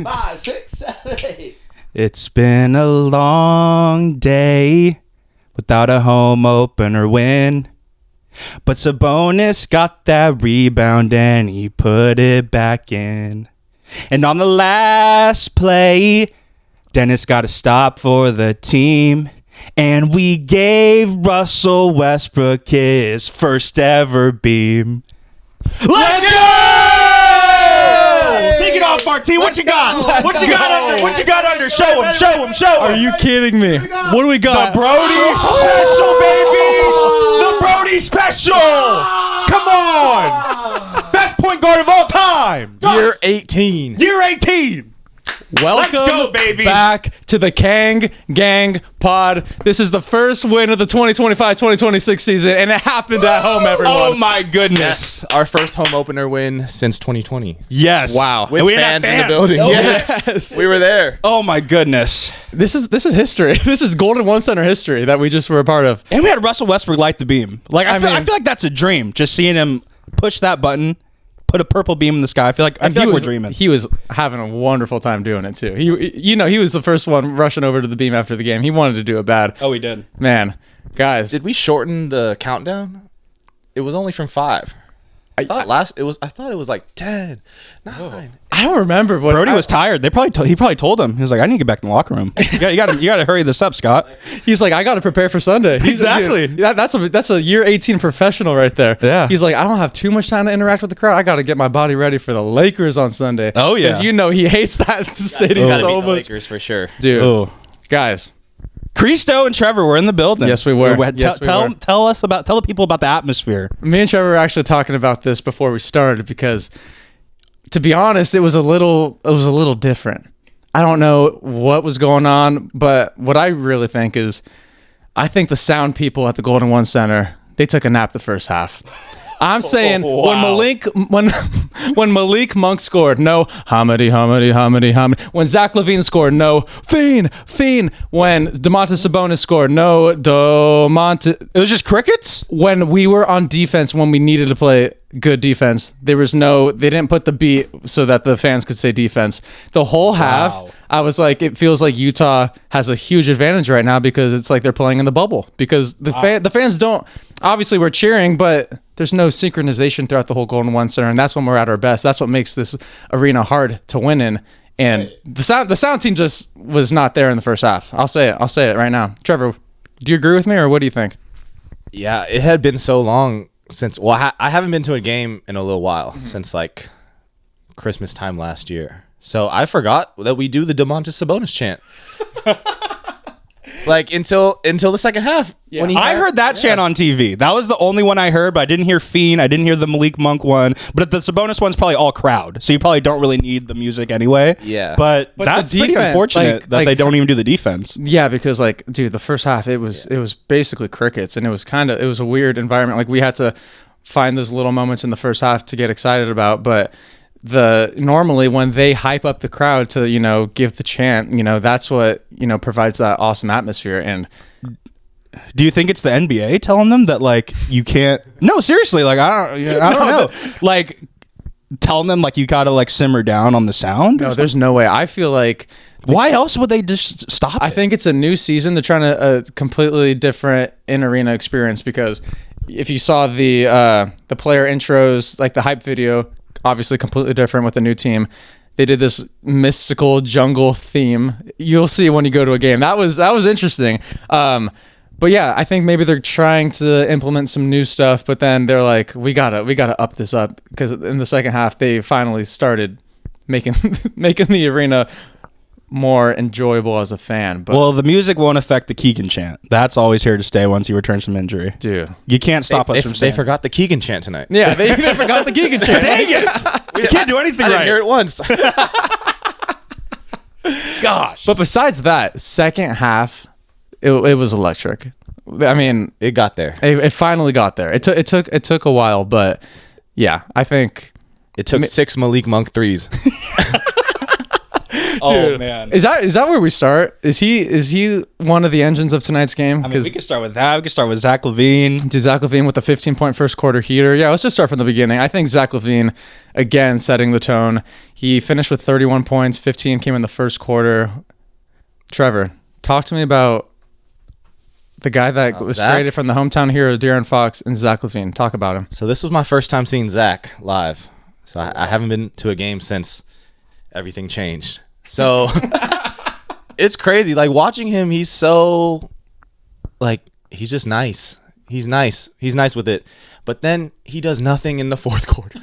5, 6, 7, 8. It's been a long day without a home opener win. But Sabonis got that rebound and he put it back in. And on the last play, Dennis got a stop for the team. And we gave Russell Westbrook his first ever beam. Let's go! Take it off, Martin. What you got? What you got under? What you got under? Show him. Show him. Show him. Are you kidding me? What do we got? The Brody special, baby! The Brody special! Come on! Best point guard of all time! Year 18. Year 18! Welcome Let's go, baby. back to the Kang Gang pod. This is the first win of the 2025-2026 season, and it happened at home, everyone. Oh, my goodness. Yes, our first home opener win since 2020. Yes. Wow. With And we didn't fans have in the building. Oh, Yes. We were there. Oh, my goodness. This is history. This is Golden One Center history that we just were a part of. And we had Russell Westbrook light the beam. Like I feel like that's a dream. Just seeing him push that button, put a purple beam in the sky. I feel like we're dreaming. He was having a wonderful time doing it too. He was the first one rushing over to the beam after the game. He wanted to do it bad. Oh, he did. Man, guys, Did we shorten the countdown? It was only from 5. I thought it was like 10, 9. I don't remember what Brody was tired. He probably told him. He was like, I need to get back in the locker room. You got to hurry this up, Scott. He's like, I got to prepare for Sunday. Exactly. That's a year 18 professional right there. Yeah. He's like, I don't have too much time to interact with the crowd. I got to get my body ready for the Lakers on Sunday. Oh, yeah. Because he hates that city Gotta so beat the much. Lakers for sure. Dude, Oh. guys, Christo and Trevor were in the building. Yes, we were. Tell the people about the atmosphere. me and Trevor were actually talking about this before we started because, to be honest, it was a little different. I don't know what was going on, but what I really think is, I think the sound people at the Golden One Center, they took a nap the first half. I'm saying wow. when Malik Monk scored, no Hamidi. When Zach LaVine scored, no Fiend. When Domantas Sabonis scored, no Domantas. It was just crickets? When we were on defense, when we needed to play good defense, they didn't put the beat so that the fans could say defense. The whole half, Wow. I was like, it feels like Utah has a huge advantage right now because it's like they're playing in the bubble because the fans don't, obviously we're cheering, but there's no synchronization throughout the whole Golden One Center, and that's when we're at our best. That's what makes this arena hard to win in. And the sound team just was not there in the first half. I'll say it right now. Trevor, do you agree with me, or what do you think? Yeah, it had been so long since. Well, I haven't been to a game in a little while since like Christmas time last year. So I forgot that we do the Domantas Sabonis chant. Like until the second half. Yeah. I heard that chant on TV. That was the only one I heard, but I didn't hear Fiend. I didn't hear the Malik Monk one. But the Sabonis one's probably all crowd, so you probably don't really need the music anyway. Yeah. But But that's the pretty defense, unfortunate that they don't even do the defense. Yeah, because dude, the first half it was basically crickets, and it was a weird environment. Like we had to find those little moments in the first half to get excited about, but normally when they hype up the crowd to give the chant, that's what provides that awesome atmosphere. And Do you think it's the NBA telling them that like you can't? No, seriously, like I don't know. Like telling them like you gotta like simmer down on the sound. no, there's no way. I feel like Why else would they just stop? I think it's a new season. They're trying to a completely different in-arena experience because if you saw the player intros, like the hype video, obviously completely different with the new team. They did this mystical jungle theme. You'll see when you go to a game. That was interesting. But yeah, I think maybe they're trying to implement some new stuff, but then they're like, we gotta up this up because in the second half they finally started making the arena more enjoyable as a fan. But well, the music won't affect the Keegan chant. That's always here to stay once he returns from injury. dude, You can't stop us from They saying. forgot the Keegan chant tonight. yeah, they forgot the Keegan chant. Dang it! We can't do anything I didn't right. hear it once. Gosh. But besides that, second half, it was electric. I mean, It got there. it finally got there. It took a while, but yeah, I think It took 6 Malik Monk threes. Oh man, Is that where we start? Is he one of the engines of tonight's game? I mean, we could start with that. We could start with Zach LaVine. Do Zach LaVine with a 15-point first quarter heater. Yeah, let's just start from the beginning. I think Zach LaVine, again, setting the tone. He finished with 31 points. 15 came in the first quarter. Trevor, talk to me about the guy that was Zach? traded from the hometown hero, De'Aaron Fox, and Zach LaVine. Talk about him. So this was my first time seeing Zach live. So I haven't been to a game since everything changed. So it's crazy. Like watching him, he's so he's just nice. He's nice. He's nice with it. But then he does nothing in the fourth quarter.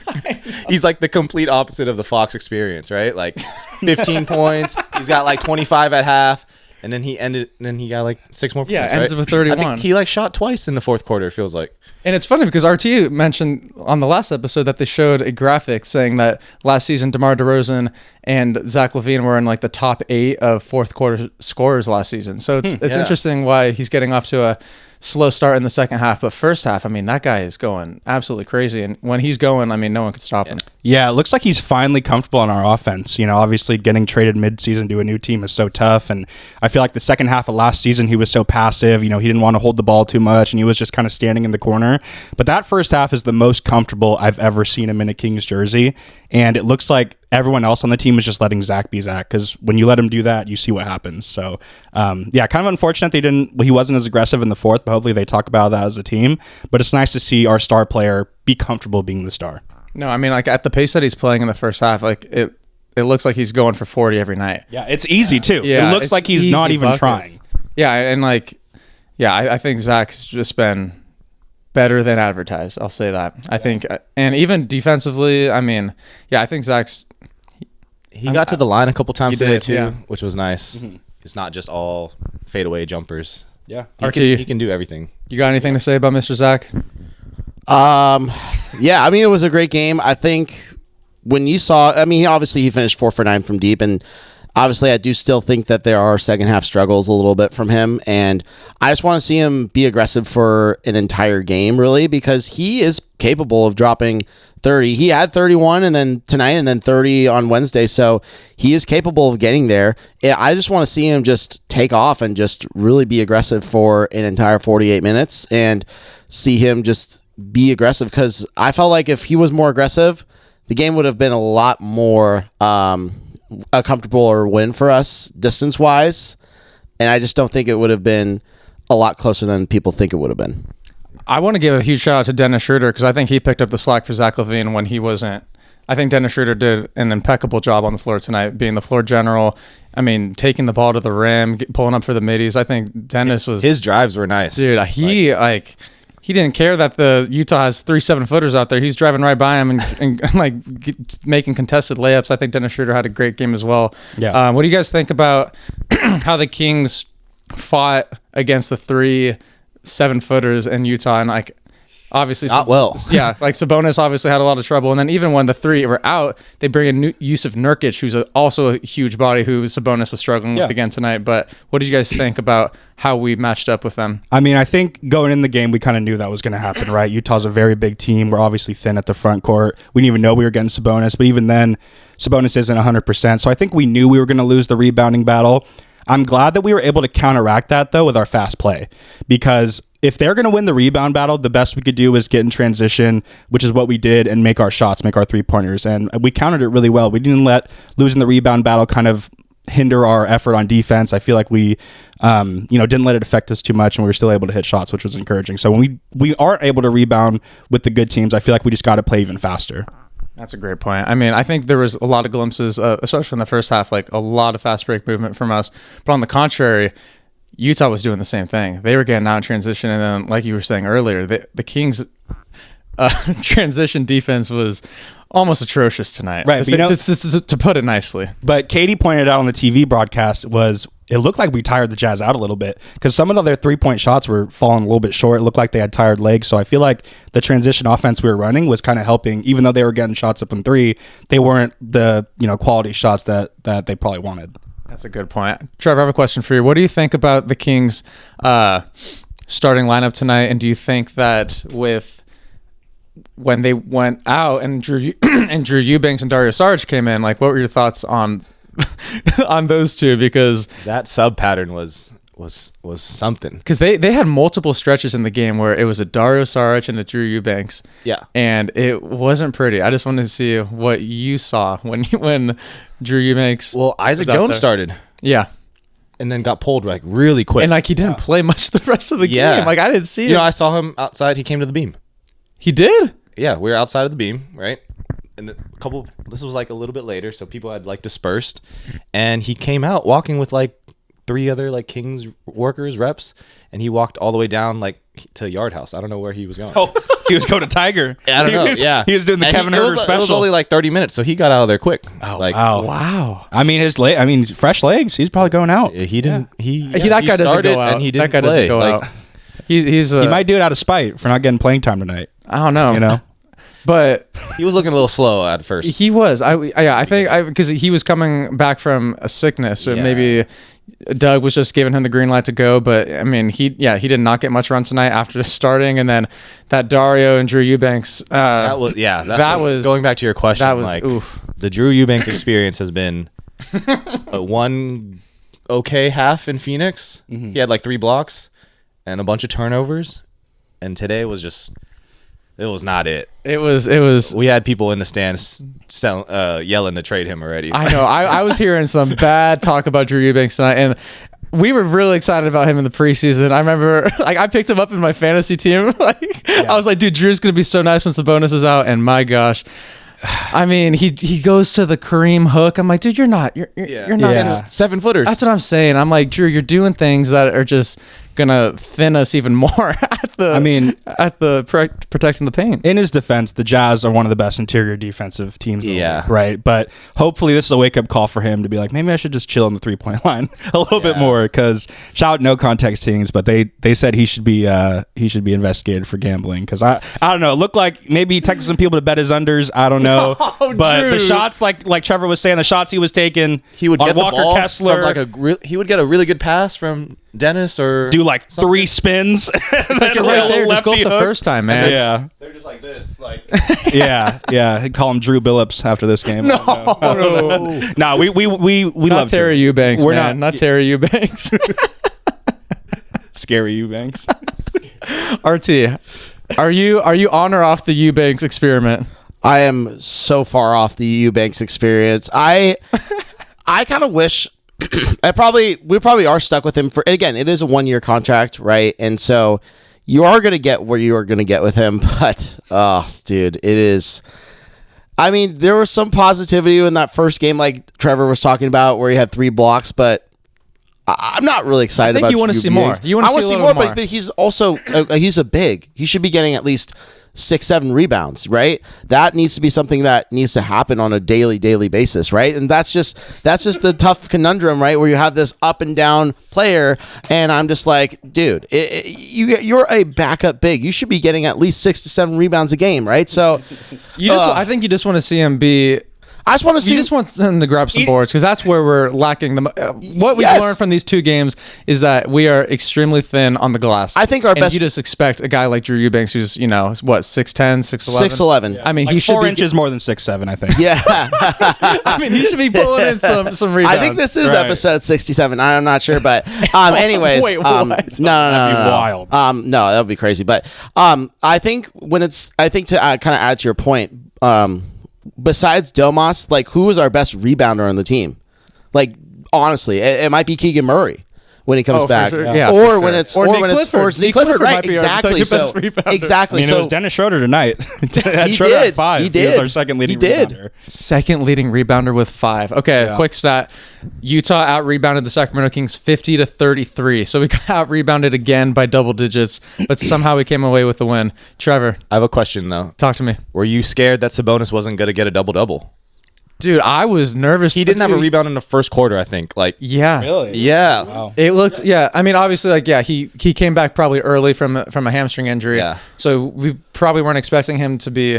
He's like the complete opposite of the Fox experience, right? Like 15 points. He's got like 25 at half. And then he got like 6 more points. Yeah, ends with 31. I think he like shot twice in the fourth quarter, it feels like. And it's funny because RT mentioned on the last episode that they showed a graphic saying that last season DeMar DeRozan and Zach LaVine were in like the top 8 of fourth quarter scorers last season. So it's interesting why he's getting off to a slow start in the second half. But first half, I mean, that guy is going absolutely crazy. And when he's going, I mean, no one can stop him. Yeah, it looks like he's finally comfortable in our offense. You know, obviously getting traded midseason to a new team is so tough. And I feel like the second half of last season, he was so passive. You know, he didn't want to hold the ball too much, and he was just kind of standing in the corner. But that first half is the most comfortable I've ever seen him in a Kings jersey. And it looks like everyone else on the team is just letting Zach be Zach, because when you let him do that, you see what happens. So, yeah, kind of unfortunate he wasn't as aggressive in the fourth, but hopefully they talk about that as a team. But it's nice to see our star player be comfortable being the star. No, I mean, like at the pace that he's playing in the first half, like it looks like he's going for 40 every night. Yeah, it's easy too. Yeah, it looks like he's not even buckets. trying. Yeah, and like, yeah, I think Zach's just been better than advertised. I'll say that. I think, and even defensively, I mean, yeah, I think Zach's. He got to the line a couple times today too, yeah. which was nice. Mm-hmm. It's not just all fadeaway jumpers. Yeah, he can do everything. You got anything to say about Mr. Zach? Yeah, I mean, it was a great game. I think when you saw, I mean, obviously he finished 4 for 9 from deep, and obviously I do still think that there are second half struggles a little bit from him, and I just want to see him be aggressive for an entire game, really, because he is capable of dropping 30. He had 31 and then tonight and then 30 on Wednesday, so he is capable of getting there. I just want to see him just take off and just really be aggressive for an entire 48 minutes and see him just be aggressive, because I felt like if he was more aggressive, the game would have been a lot more a comfortable win for us distance-wise, and I just don't think it would have been a lot closer than people think it would have been. I want to give a huge shout out to Dennis Schroeder, because I think he picked up the slack for Zach LaVine when he wasn't. I think Dennis Schroeder did an impeccable job on the floor tonight, being the floor general. I mean, taking the ball to the rim, pulling up for the middies. I think Dennis was... His drives were nice. Dude, he didn't care that the Utah has 3 7-footers out there. He's driving right by him and like making contested layups. I think Dennis Schroeder had a great game as well. Yeah. What do you guys think about how the Kings fought against the 3 7-footers in Utah? And like, obviously, not well. Yeah, like Sabonis obviously had a lot of trouble, and then even when the 3 were out, they bring in Yusuf Nurkic, who's also a huge body, who Sabonis was struggling with again tonight. But what did you guys think about how we matched up with them? I mean, I think going in the game, we kind of knew that was going to happen, right? Utah's a very big team. We're obviously thin at the front court. We didn't even know we were getting Sabonis, but even then, Sabonis isn't 100%. So I think we knew we were going to lose the rebounding battle. I'm glad that we were able to counteract that, though, with our fast play, because if they're going to win the rebound battle, the best we could do is get in transition, which is what we did, and make our shots, make our three-pointers. And we countered it really well. We didn't let losing the rebound battle kind of hinder our effort on defense. I feel like we didn't let it affect us too much, and we were still able to hit shots, which was encouraging. So when we aren't able to rebound with the good teams, I feel like we just got to play even faster. That's a great point. I mean, I think there was a lot of glimpses, especially in the first half, like a lot of fast break movement from us. But on the contrary, Utah was doing the same thing. They were getting out in transition, and then, like you were saying earlier, the Kings' transition defense was almost atrocious tonight. Right, to put it nicely. But Katie pointed out on the TV broadcast it looked like we tired the Jazz out a little bit, because some of their 3-point shots were falling a little bit short. It looked like they had tired legs. So I feel like the transition offense we were running was kind of helping. Even though they were getting shots up in 3, they weren't the quality shots that they probably wanted. That's a good point. Trevor, I have a question for you. What do you think about the Kings starting lineup tonight? And do you think that when they went out and Drew Eubanks and Dario Saric came in, like, what were your thoughts on on those two because That sub pattern was something. they had multiple stretches in the game where it was a Dario Saric and a Drew Eubanks. Yeah. And it wasn't pretty. I just wanted to see what you saw when Drew Eubanks. Well, Isaac was out Jones there. started Yeah. and then got pulled like really quick. And like he didn't play much the rest of the Yeah. game. Like I didn't see it. I saw him outside. He came to the beam. He did? Yeah, we were outside of the beam, right? And this was like a little bit later, so people had like dispersed, and he came out walking with like 3 other like Kings workers, reps, and he walked all the way down like to Yard House. I don't know where he was going. Oh, he was going to Tiger. I don't know. He was doing the And Kevin it Herter was special. only like 30 minutes, so he got out of there quick. Oh, like, wow. Wow. I mean, fresh legs. He's probably going out. He didn't. He that guy doesn't started go out. and he didn't that guy play. doesn't go Like, out. He's He might do it out of spite for not getting playing time tonight. I don't know. You know? But He was looking a little slow at first. he was. I think because he was coming back from a sickness, so Yeah. maybe Doug was just giving him the green light to go. But I mean, he did not get much run tonight after starting, and then that Dario and Drew Eubanks. That was that was going back to your question. that was like oof. the Drew Eubanks experience has been one okay half in Phoenix. He had like 3 blocks and a bunch of turnovers, and today was just. It was not it. It was. We had people in the stands yelling to trade him already. I know. I was hearing some bad talk about Drew Eubanks tonight, and we were really excited about him in the preseason. I remember, like, I picked him up in my fantasy team. I was like, dude, Drew's gonna be so nice once the bonus is out. And my gosh, I mean, he goes to the Kareem hook. I'm like, dude, you're not. You're not. Yeah. Gonna, It's 7-footers. that's what I'm saying. I'm like, Drew, you're doing things that are just gonna thin us even more at the protecting the paint. In his defense, the Jazz are one of the best interior defensive teams in the Yeah. league, right? But hopefully this is a wake-up call for him to be like, maybe I should just chill on the three-point line a little bit more, because shout out No Context Kings, but they said he should be investigated for gambling, because I don't know, it looked like maybe he texted some people to bet his unders. I don't know. But Drew. the shots, like Trevor was saying, the shots he was taking, he would on get Walker the ball Kessler, from he would get a really good pass from Dennis or do like something. 3 spins. Like, you're right there. Just go up the first time, man. Yeah. They're just like this, like Yeah. I'd call him Drew Billups after this game. No. No, we Not love Terry Drew. Eubanks. We're Man. Not Terry Eubanks. Scary Eubanks. RT, are you on or off the Eubanks experiment? I am so far off the Eubanks experience. I kind of wish we probably are stuck with him for, again, it is a 1-year contract, right? And so you are going to get where you are going to get with him, but dude, it is. I mean, there was some positivity in that first game, like Trevor was talking about, where he had 3 blocks, but I'm not really excited about. You want to see more. I want to see more, but he's also he's a big. He should be getting at least 6-7 rebounds, right? That needs to be something that needs to happen on a daily basis, right? And that's just the tough conundrum, right? Where you have this up and down player, and I'm just like, dude, you're a backup big. You should be getting at least 6 to 7 rebounds a game, right? So, I think you just want to see him be. I just want to see. You just want them to grab some boards, because that's where we're lacking. What we've learned from these 2 games is that we are extremely thin on the glass. I think our best. You just expect a guy like Drew Eubanks, who's 6'10", 6'11". 6'11". I mean, he should 4 be inches more than 6'7", I think. Yeah. I mean, he should be pulling in some rebounds. I think this is episode 67. I'm not sure, but anyways. Wait, what? No. That'd be wild. No, that would be crazy. But I think to kind of add to your point, besides Domas, like, who is our best rebounder on the team? Like, honestly, it might be Keegan Murray when he comes back, sure. Yeah, or for when sure. it's Or or Nick when it's Clifford. Nick Nick Clifford, Clifford right? might be our Exactly. second So best rebounder. exactly. I mean, so it was Dennis Schroeder tonight. He Schroeder did. had 5. He He did. was our second leading He did. rebounder. Second leading rebounder with 5. Okay, Yeah. quick stat. Utah out-rebounded the Sacramento Kings 50-33. So we got out-rebounded again by double digits, but somehow we came away with the win. Trevor, I have a question though. talk to me. Were you scared that Sabonis wasn't going to get a double-double? Dude, I was nervous. He didn't have a rebound in the first quarter, I think. Like, Yeah. Really? yeah. Wow. It looked, yeah. I mean, obviously, he came back probably early from a hamstring injury. Yeah. So we probably weren't expecting him to be.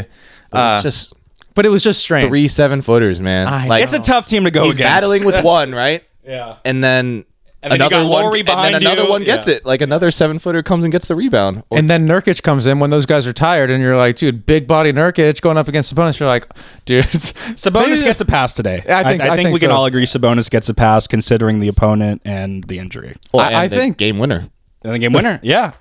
It's just But it was just strange. 3 7-footers, man. I Like, It's a tough team to go he's against. battling with one, right? Yeah. And then And then you got Lowry behind and then another you. one gets it. Like another 7-footer comes and gets the rebound. Or, And then Nurkic comes in when those guys are tired, and you're like, dude, big body Nurkic going up against Sabonis. You're like, dude, Sabonis gets a pass today. I think we can all agree Sabonis gets a pass considering the opponent and the injury. well, I and the think- game winner. And the game winner. Yeah.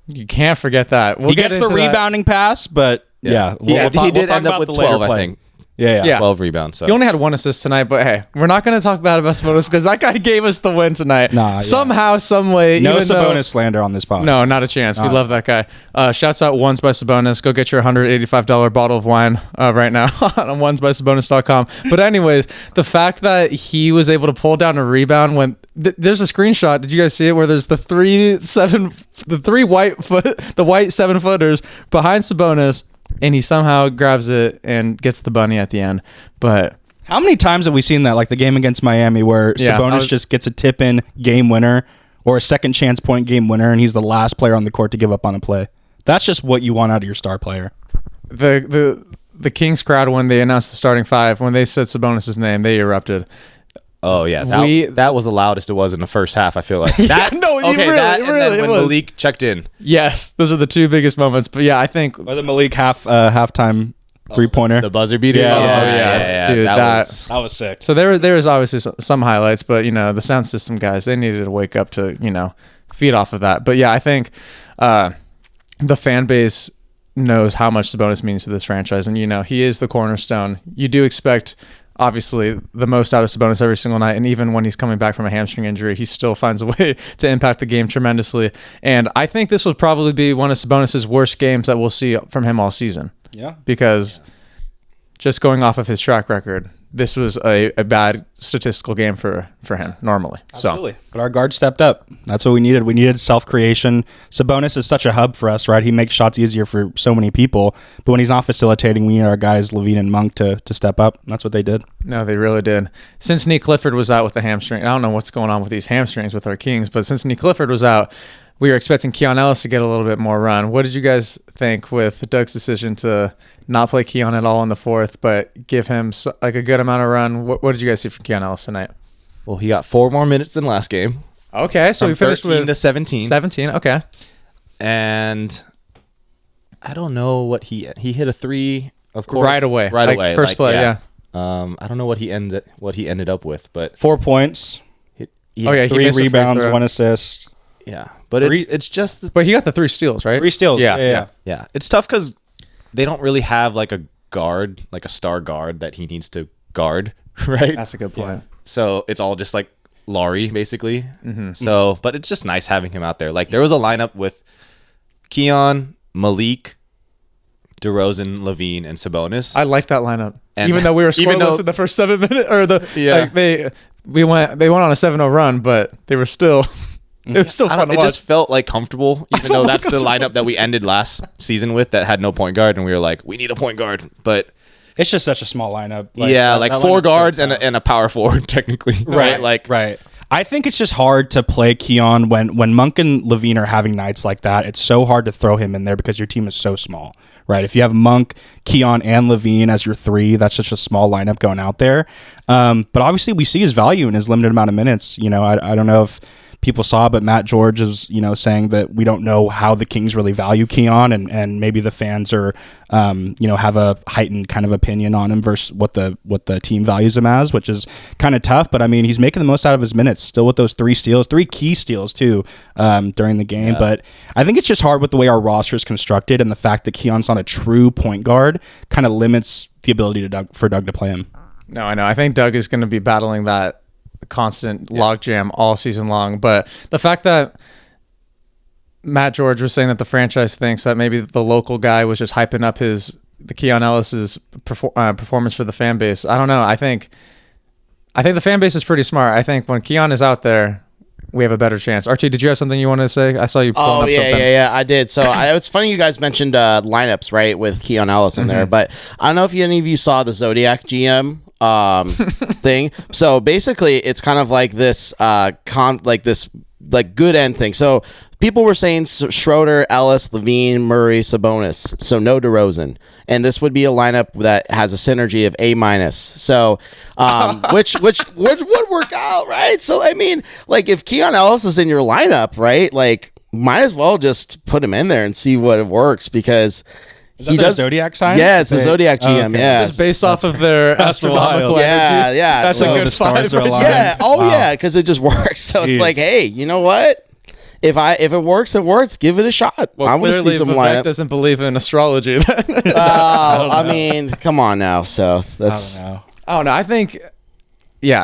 You can't forget that. He gets the rebounding pass, but yeah. He did end up with 12, I think. Yeah. 12 rebounds. So. He only had 1 assist tonight, but hey, we're not going to talk bad about Sabonis because that guy gave us the win tonight. Nah, yeah. Somehow, some way. No even though- Sabonis slander on this pod. No, not a chance. We love that guy. Shouts out Ones by Sabonis. Go get your $185 bottle of wine right now on onesbysabonis.com. But anyways, the fact that he was able to pull down a rebound when there's a screenshot. Did you guys see it? Where there's the white 7-footers behind Sabonis, and he somehow grabs it and gets the bunny at the end. But How many times have we seen that? Like the game against Miami where Yeah, Sabonis just gets a tip-in game winner or a second chance point game winner, and he's the last player on the court to give up on a play. That's just what you want out of your star player. the Kings crowd, when they announced the starting 5, when they said Sabonis' name, they erupted. Oh yeah, We- that was the loudest it was in the first half. I feel like that. no, it okay, really- that it and really- then it when was. Malik checked in. Yes, those are the 2 biggest moments. But yeah, I think Or the Malik halftime three-pointer. The buzzer beater. Yeah, Oh, yeah, dude, that- That was sick. so. There was obviously some highlights, but the sound system guys, they needed to wake up to feed off of that. But yeah, I think the fan base knows how much Sabonis means to this franchise, and he is the cornerstone. You do expect, obviously, the most out of Sabonis every single night, and even when he's coming back from a hamstring injury, he still finds a way to impact the game tremendously. And I think this will probably be one of Sabonis' worst games that we'll see from him all season, Yeah. because just going off of his track record, this was a bad statistical game for him normally. Absolutely. But our guard stepped up. That's what we needed. We needed self-creation. Sabonis is such a hub for us, right? He makes shots easier for so many people. But when he's not facilitating, we need our guys, Levine and Monk, to step up. And that's what they did. No, they really did. Since Nick Clifford was out with the hamstring, I don't know what's going on with these hamstrings with our Kings, but since Nick Clifford was out, we were expecting Keon Ellis to get a little bit more run. What did you guys think with Doug's decision to not play Keon at all in the 4th, but give him like a good amount of run? What did you guys see from Keon Ellis tonight? Well, he got 4 more minutes than last game. Okay, so From we finished 13 with to 17. 17. Okay. And I don't know what he hit a 3, of course, Right away. Right Like, away. first play, yeah. I don't know what he ended up with, but 4 points, Oh, yeah, he 3 missed a free rebounds, throw. 1 assist. yeah. But it's just the, But he got the 3 steals, right? 3 steals. Yeah. yeah. It's tough because they don't really have like a guard, like a star guard that he needs to guard, right? That's a good point. So it's all just like Laurie, basically. So, but it's just nice having him out there. Like there was a lineup with Keon, Malik, DeRozan, Levine, and Sabonis. I like that lineup. And even though we were even scoreless though- in the first 7 minutes, or Yeah. they went on a 7-0 run, but they were still it was still I fun don't, to it watch. just felt like comfortable, even though that's the lineup that we ended last season with that had no point guard, and we were like, we need a point guard. But It's just such a small lineup. like 4 guards and a power forward, technically. Right. Like, Right. I think it's just hard to play Keon when Monk and Levine are having nights like that. It's so hard to throw him in there because your team is so small, right? If you have Monk, Keon, and Levine as your 3, that's just a small lineup going out there. But obviously, we see his value in his limited amount of minutes. I don't know if people saw, but Matt George is, saying that we don't know how the Kings really value Keon, and maybe the fans are, have a heightened kind of opinion on him versus what the team values him as, which is kind of tough. But I mean, he's making the most out of his minutes, still with those 3 steals, 3 key steals too, during the game. Yeah. But I think it's just hard with the way our roster is constructed, and the fact that Keon's not a true point guard kind of limits the ability for Doug to play him. No, I know. I think Doug is going to be battling that constant logjam all season long. But the fact that Matt George was saying that the franchise thinks that maybe the local guy was just hyping up the Keon Ellis's performance for the fan base. I don't know. I think the fan base is pretty smart. I think when Keon is out there, we have a better chance. Archie, did you have something you wanted to say? I saw you pulling up something. Yeah, I did. So it's funny you guys mentioned lineups, right, with Keon Ellis in there, but I don't know if any of you saw the Zodiac GM thing. So basically, it's kind of like this like good end thing. So people were saying Schroeder, Ellis, Levine, Murray, Sabonis. So no DeRozan, and this would be a lineup that has a synergy of A-. So, which would work out, right? So I mean, like if Keon Ellis is in your lineup, right? Like might as well just put him in there and see what it works because. Is that their Zodiac sign? Yeah, it's the Zodiac GM. okay. Yeah, It's based off of their astronomical wild. energy. Yeah. That's So a good the stars five. are aligned. yeah. Oh Wow. yeah, because it just works. So it's Jeez. like, hey, you know what? If it works, it works. Give it a shot. Well, I want to see clearly some Vivek lineup. doesn't believe in astrology. Then. I mean, come on now. So that's I don't know. I don't know.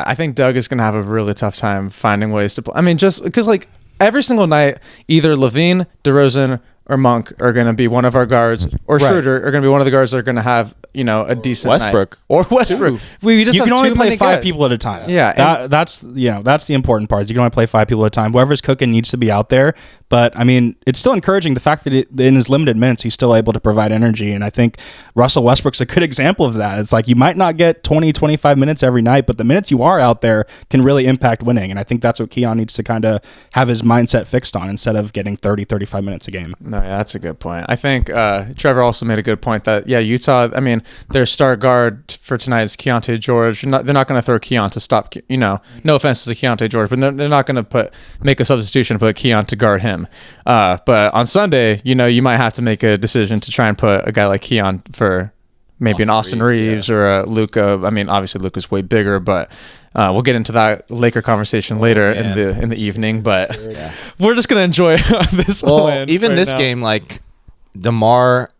I think Doug is going to have a really tough time finding ways to play. I mean, just because like every single night, either Levine, DeRozan, or Monk are going to be one of our guards, or Schroeder are going to be one of the guards that are going to have a decent Westbrook. night. Or Westbrook. We just You have can only too play many 5 guys. people at a time. Yeah, that's the important part. Is you can only play 5 people at a time. Whoever's cooking needs to be out there. But I mean, it's still encouraging the fact that in his limited minutes, he's still able to provide energy. And I think Russell Westbrook's a good example of that. It's like you might not get 20, 25 minutes every night, but the minutes you are out there can really impact winning. And I think that's what Keon needs to kind of have his mindset fixed on instead of getting 30, 35 minutes a game. No, yeah, that's a good point. I think Trevor also made a good point that, Utah, I mean, their star guard for tonight is Keontae George. They're not going to throw Keon to stop, no offense to Keontae George, but they're not going to make a substitution and put Keon to guard him. But on Sunday, you might have to make a decision to try and put a guy like Keon for maybe an Austin Reeves or a Luka. I mean, obviously Luka's way bigger, but we'll get into that Laker conversation later in the evening. But we're just gonna enjoy this win. Even right this now. game, like DeMar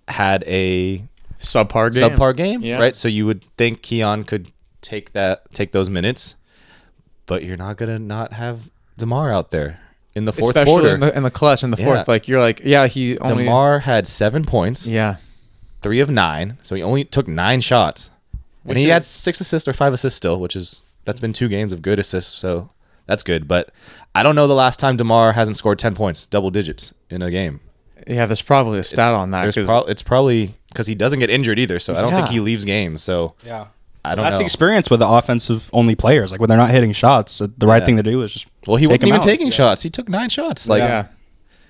had a subpar game, game, right? So you would think Keon could take those minutes, but you're not gonna not have DeMar out there in the fourth especially quarter. in the clutch in the fourth. Yeah. Like you're like, he only DeMar had 7 points, 3 of 9, so he only took 9 shots, and he had 6 assists or 5 assists still, that's been 2 games of good assists, so that's good. But I don't know the last time DeMar hasn't scored 10 points, double digits in a game. Yeah, there's probably a stat on that. It's probably because he doesn't get injured either, so I don't think he leaves games. So Yeah. I don't That's know. the experience with the offensive only players. Like when they're not hitting shots, the right thing to do is just Well, he take wasn't them even out. taking shots. He took 9 shots. Like,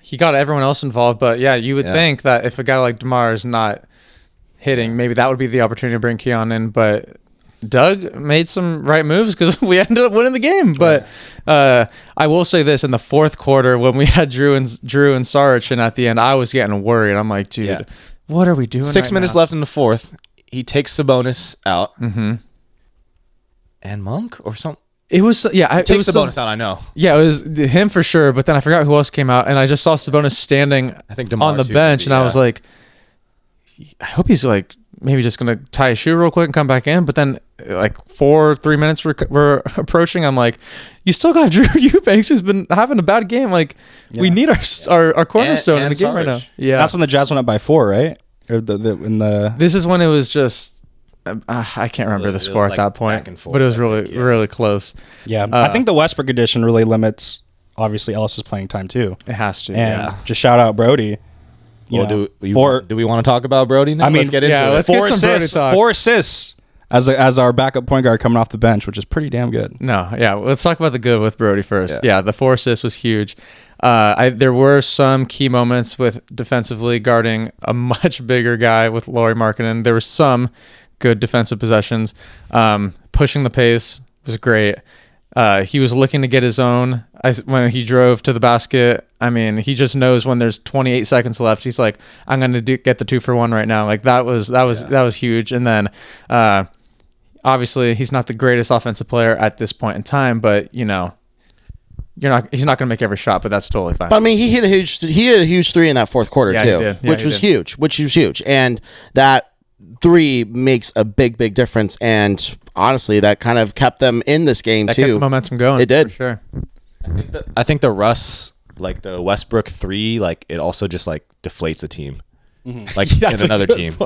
he got everyone else involved. But you would think that if a guy like DeMar is not hitting, maybe that would be the opportunity to bring Keon in. But Doug made some right moves because we ended up winning the game. But I will say this: in the fourth quarter, when we had Drew and Saric, and at the end, I was getting worried. I'm like, dude, what are we doing? 6 minutes now? left in the fourth. He takes Sabonis out. And Monk or something. It was Takes Sabonis out, I know. Yeah, it was him for sure. But then I forgot who else came out, and I just saw Sabonis standing I think DeMar on the too, bench, maybe, and I was like, I hope he's like maybe just gonna tie his shoe real quick and come back in. But then like 3 minutes we're approaching, I'm like, you still got Drew Eubanks who's been having a bad game. Like we need our cornerstone in the game right now. Yeah, That's when the Jazz went up by 4, right? Or the This is when it was just. I can't remember the score was at like that point, back and forth, but it was I really, think, really close. Yeah, I think the Westbrook edition really limits, obviously, Ellis's playing time too. It has to. And just shout out Brody. Well, do we want to talk about Brody now? I mean, let's get into yeah, it. let's get 4 some Brody assists, talk. 4 assists as our backup point guard coming off the bench, which is pretty damn good. No, let's talk about the good with Brody first. Yeah, the 4 assists was huge. There were some key moments with defensively guarding a much bigger guy with Lauri Markkanen. There were some good defensive possessions. Pushing the pace was great. He was looking to get his own when he drove to the basket. I mean, he just knows when there's 28 seconds left. He's like, I'm going to get the 2-for-1 right now. Like that was huge. And then obviously he's not the greatest offensive player at this point in time, but he's not going to make every shot, but that's totally fine. But I mean, he hit a huge 3 in that fourth quarter Yeah, too, he did. Yeah, which he was did. huge, and that 3 makes a big difference. And honestly, that kind of kept them in this game That too. kept the momentum going. It did. For sure. I think the Russ, like the Westbrook 3, like it also just like deflates the team, like in another team,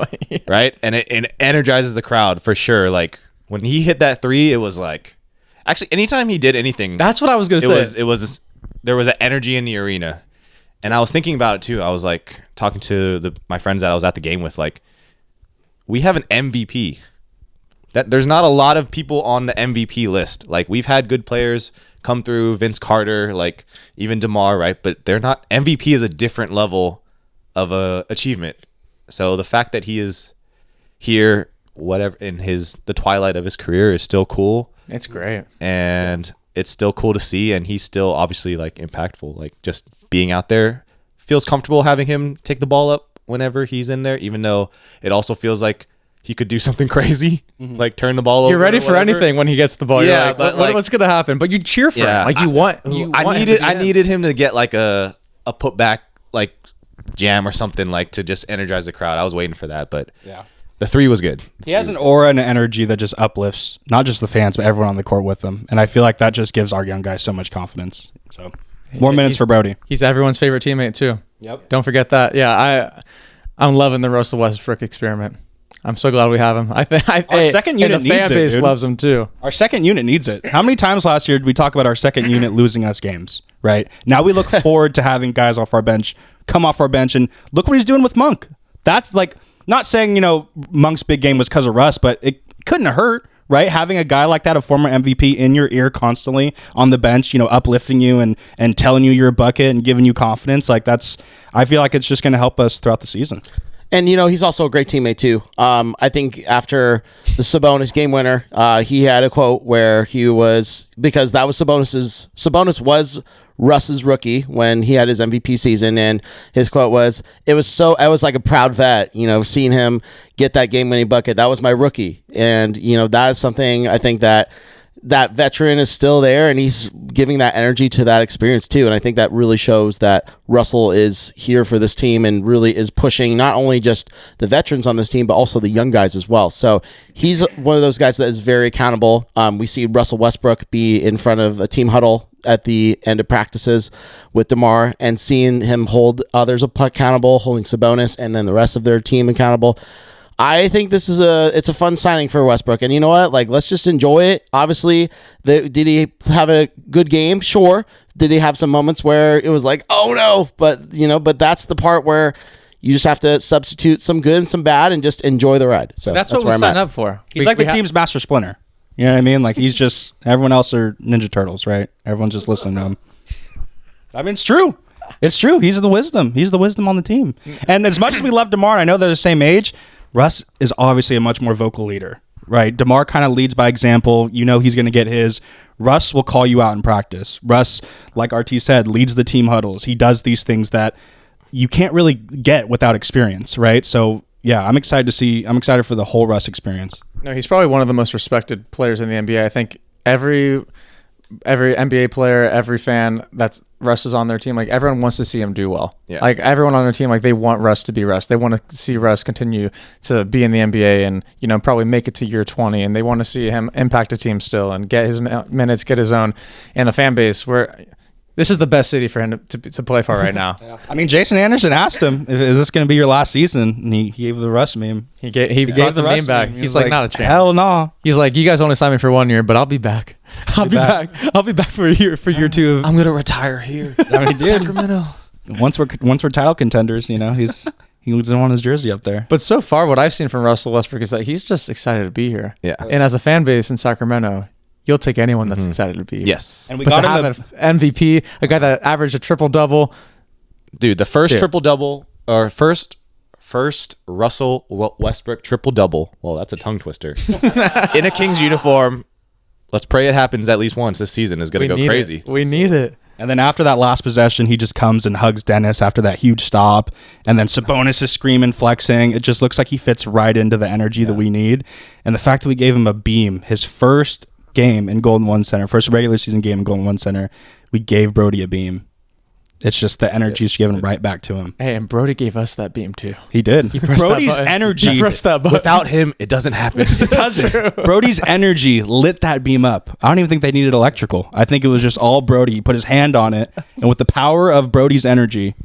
right? And it energizes the crowd for sure. Like when he hit that 3, it was like, actually, anytime he did anything, That's what I was going to say. there was an energy in the arena, and I was thinking about it too. I was like talking to my friends that I was at the game with, like, we have an MVP that there's not a lot of people on the MVP list. Like, we've had good players come through, Vince Carter, like even DeMar, right? But they're not. MVP is a different level of a achievement. So the fact that he is here, whatever, in the twilight of his career, is still cool. It's great, and it's still cool to see. And he's still obviously like impactful. Like, just being out there feels comfortable having him take the ball up whenever he's in there, even though it also feels like he could do something crazy, like turn the ball over. You're ready for anything when he gets the ball. Yeah, You're like, but what's going to happen? But you cheer for him. Like, I needed him to get like a putback like jam or something, like to just energize the crowd. I was waiting for that, but the three was good. He has an aura and an energy that just uplifts not just the fans, but everyone on the court with him. And I feel like that just gives our young guys so much confidence. So more minutes for Brody. He's everyone's favorite teammate too. Yep. Don't forget that. Yeah, I'm loving the Russell Westbrook experiment. I'm so glad we have him. I think our second unit the fan needs it, base dude. loves him too. Our second unit needs it. How many times last year did we talk about our second unit losing us games, right? Now we look forward to having guys off our bench come off our bench, and look what he's doing with Monk. That's like, not saying, Monk's big game was because of Russ, but it couldn't have hurt, right? Having a guy like that, a former MVP, in your ear constantly on the bench, uplifting you and telling you you're a bucket and giving you confidence. Like, I feel like it's just going to help us throughout the season. And, he's also a great teammate, too. I think after the Sabonis game winner, he had a quote where he was, because that was Sabonis was Russ's rookie when he had his MVP season. And his quote was, I was like a proud vet, seeing him get that game winning bucket. That was my rookie. And, that is something I think that veteran is still there, and he's giving that energy to that experience too. And I think that really shows that Russell is here for this team and really is pushing not only just the veterans on this team, but also the young guys as well. So he's one of those guys that is very accountable. We see Russell Westbrook be in front of a team huddle at the end of practices with DeMar, and seeing him hold others accountable, holding Sabonis and then the rest of their team accountable. I think this is it's a fun signing for Westbrook, and you know what? Like, let's just enjoy it. Obviously, did he have a good game? Sure. Did he have some moments where it was like, oh no? But that's the part where you just have to substitute some good and some bad and just enjoy the ride. So that's what we signed up for. He's like the team's Master Splinter. You know what I mean? Like, he's just, everyone else are Ninja Turtles, right? Everyone's just listening to him. I mean, it's true. It's true. He's the wisdom. He's the wisdom on the team. And as much as we love DeMar, I know they're the same age, Russ is obviously a much more vocal leader, right? DeMar kind of leads by example. He's going to get his. Russ will call you out in practice. Russ, like RT said, leads the team huddles. He does these things that you can't really get without experience, right? So, yeah, I'm excited for the whole Russ experience. No, he's probably one of the most respected players in the NBA. I think every NBA player, every fan that's Russ is on their team, like, everyone wants to see him do well. Yeah. Like, everyone on their team, like, they want Russ to be Russ. They want to see Russ continue to be in the NBA and, probably make it to year 20. And they want to see him impact a team still and get his minutes, get his own. And the fan base, this is the best city for him to play for right now. Yeah. I mean, Jason Anderson asked him, is this going to be your last season? And he gave the Russ meme. He gave the meme back. He's like, not a chance. Hell no. He's like, you guys only signed me for 1 year, but I'll be back. I'll be back. I'll be back for year 2. I'm gonna retire here. I mean, Sacramento. Once we're title contenders, he doesn't want his jersey up there. But so far, what I've seen from Russell Westbrook is that he's just excited to be here. Yeah. And as a fan base in Sacramento, you'll take anyone that's excited to be here. Yes. And we But got to him have an MVP, a guy that averaged a triple-double. Dude, the first triple-double, or first Russell Westbrook triple-double. Well, that's a tongue twister. In a Kings uniform. Let's pray it happens at least once this season. Is going to go crazy. We need it. And then after that last possession, he just comes and hugs Dennis after that huge stop. And then Sabonis is screaming, flexing. It just looks like he fits right into the energy that we need. And the fact that we gave him a beam, his first game in Golden One Center, first regular season game in Golden One Center, we gave Brody a beam. It's just the energy is given right back to him. Hey, and Brody gave us that beam too. He did. Brody's energy. Without him, it doesn't happen. It doesn't. Brody's energy lit that beam up. I don't even think they needed electrical. I think it was just all Brody. He put his hand on it, and with the power of Brody's energy,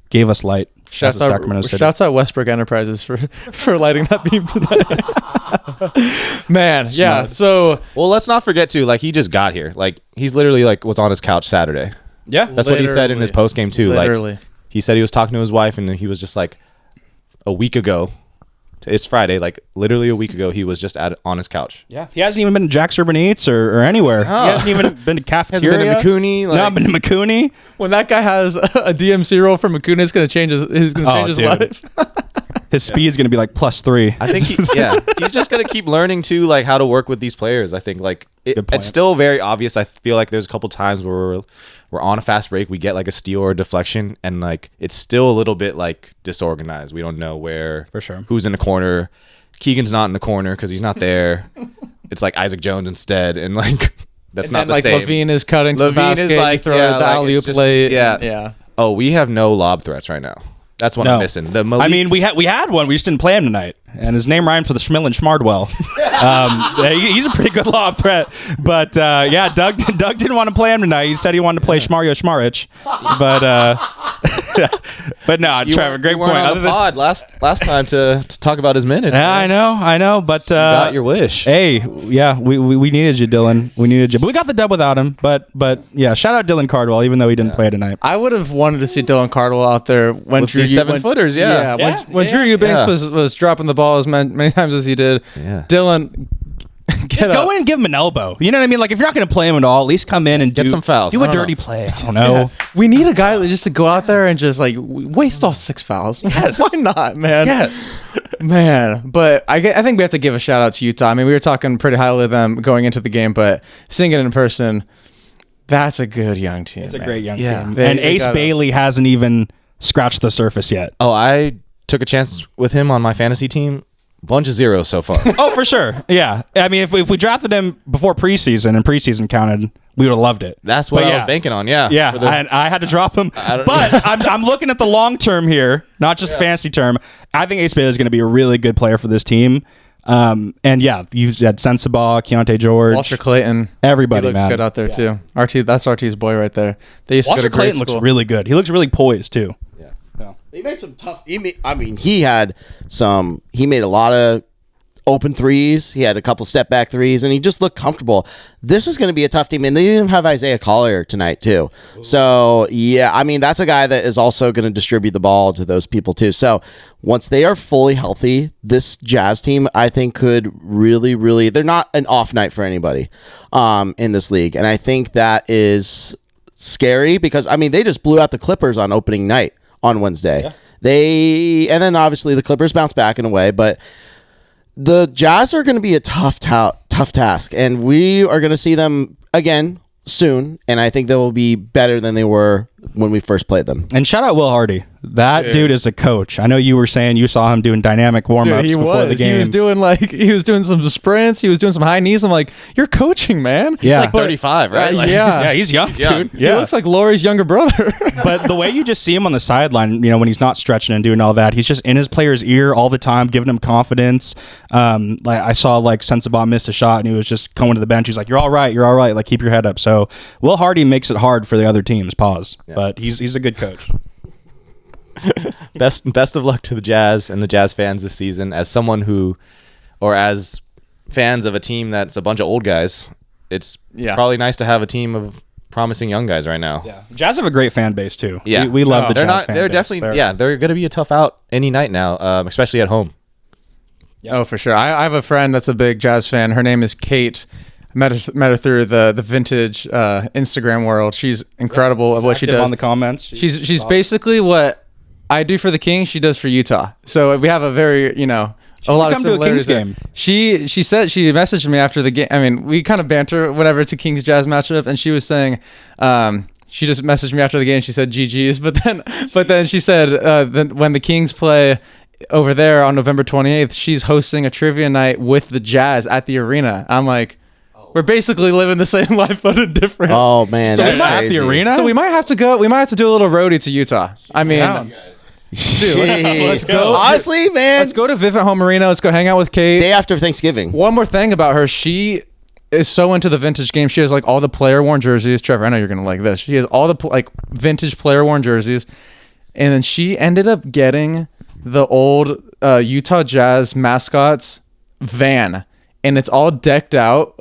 gave us light. Shouts out Westbrook Enterprises for lighting that beam tonight. Man, yeah. So, well, let's not forget too. Like, he just got here. Like, he's literally was on his couch Saturday. Yeah, that's what he said in his post game too. Literally. Like, he said he was talking to his wife, and he was just like, a week ago, It's Friday. Like literally a week ago, he was just on his couch. Yeah, he hasn't even been to Jack's Urban Eats or anywhere. Oh. He hasn't even been to cafeteria. Hasn't been to McCooney. No, I've been to McCooney. When that guy has a DMC role from Makuna, it's going to change his life. His speed is going to be like +3. I think he's just gonna keep learning too, like how to work with these players. I think like Good point. it's still very obvious. I feel like there's a couple times where we're on a fast break, we get like a steal or a deflection, and like it's still a little bit like disorganized. We don't know where For sure. who's in the corner. Keegan's not in the corner because he's not there. It's like Isaac Jones instead, and like that's And not then, the like same. Levine is cutting to the Levine basket. is like throw yeah, the like, alley-oop it's just- late. yeah. Yeah. Oh, we have no lob threats right now. That's what I'm missing. The Malik, I mean, we had one. We just didn't play him tonight, and his name rhymes with the Schmillen Schmardwell. He's a pretty good lob threat, but yeah, Doug didn't want to play him tonight. He said he wanted to play Schmario Schmarich, but no, Trevor, great you point. weren't on the pod last time to talk about his minutes. Yeah, man. I know, but Got your wish. Hey, yeah, we needed you, Dylan. We needed you, but we got the dub without him. But yeah, shout out Dylan Cardwell, even though he didn't play tonight. I would have wanted to see Dylan Cardwell out there when With these 7-footers, yeah. When Drew Eubanks was dropping the ball as many times as he did. Yeah. Dylan, Just go in and give him an elbow. You know what I mean? Like if you're not going to play him at all, at least come in and Get some fouls. Do I a don't dirty know. play. I don't know. we need a guy just to go out there and just like waste all 6 fouls. Yes. Why not, man? Yes. Man, but I think we have to give a shout out to Utah. I mean, we were talking pretty highly of them going into the game, but seeing it in person, that's a good young team. It's a man. great young Yeah. team. They And Ace gotta- Bailey hasn't even scratched the surface yet. Oh, I took a chance with him on my fantasy team. Bunch of zeros so far. Oh, for sure. Yeah. I mean, if we drafted him before preseason and preseason counted, we would have loved it. That's what But I yeah. was banking on. Yeah. Yeah, For the- I had to drop him. don't- But I'm looking at the long term here, not just fantasy term. I think Ace Bailey is going to be a really good player for this team. And yeah, you had Sensabaugh, Keontae George, Walter Clayton. everybody, He looks man. good out there too. RT, that's RT's boy right there. They used to Walter go to grade Clayton looks school. really good. He looks really poised too. He made some tough. He made a lot of open threes. He had a couple step back threes, and he just looked comfortable. This is going to be a tough team, and they didn't have Isaiah Collier tonight too. So yeah, I mean that's a guy that is also going to distribute the ball to those people too. So once they are fully healthy, this Jazz team I think could really they're not an off night for anybody in this league, and I think that is scary because I mean they just blew out the Clippers on opening night on Wednesday. And then obviously the Clippers bounce back in a way, but the Jazz are going to be a tough task, and we are going to see them again soon, and I think they will be better than they were when we first played them. And shout out Will Hardy. That dude is a coach. I know you were saying you saw him doing dynamic warm-ups before the game. He was doing some sprints. He was doing some high knees. I'm like, you're coaching, man. Yeah. like 35, right? Like, Yeah, he's young, young. dude. He looks like Laurie's younger brother. But the way you just see him on the sideline, you know, when he's not stretching and doing all that, he's just in his player's ear all the time, giving him confidence. Like I saw like Sensabaugh miss a shot and he was just going to the bench. He's like, you're all right. Like keep your head up. So Will Hardy makes it hard for the other teams. But he's a good coach. Best of luck to the Jazz and the Jazz fans this season. As someone who, or as fans of a team that's a bunch of old guys, it's probably nice to have a team of promising young guys right now. Yeah, Jazz have a great fan base too. Yeah, we love the they're Jazz not. fan They're base. definitely. They're going to be a tough out any night now, especially at home. Oh, for sure. I have a friend that's a big Jazz fan. Her name is Kate. Met her through the vintage Instagram world. She's incredible at what she Active does. on the comments. She's basically what I do for the Kings. She does for Utah. So we have a very a lot of come to a similarities. Kings there. game. She said she messaged me after the game. I mean, we kind of banter whenever it's a Kings Jazz matchup, and she was saying. She just messaged me after the game. She said GG's, but then she said when the Kings play over there on November 28th, she's hosting a trivia night with the Jazz at the arena. I'm like, we're basically living the same life, but a different. Oh man, So that's it's not at crazy. the arena. So we might have to go. We might have to do a little roadie to Utah. I mean, Jeez. let's go. Honestly, man, let's go to Vivint Home Arena. Let's go hang out with Kate. day after Thanksgiving. One more thing about her, she is so into the vintage game. She has like all the player worn jerseys. Trevor, I know you're gonna like this. She has all the vintage player worn jerseys, and then she ended up getting the old Utah Jazz mascots van, and it's all decked out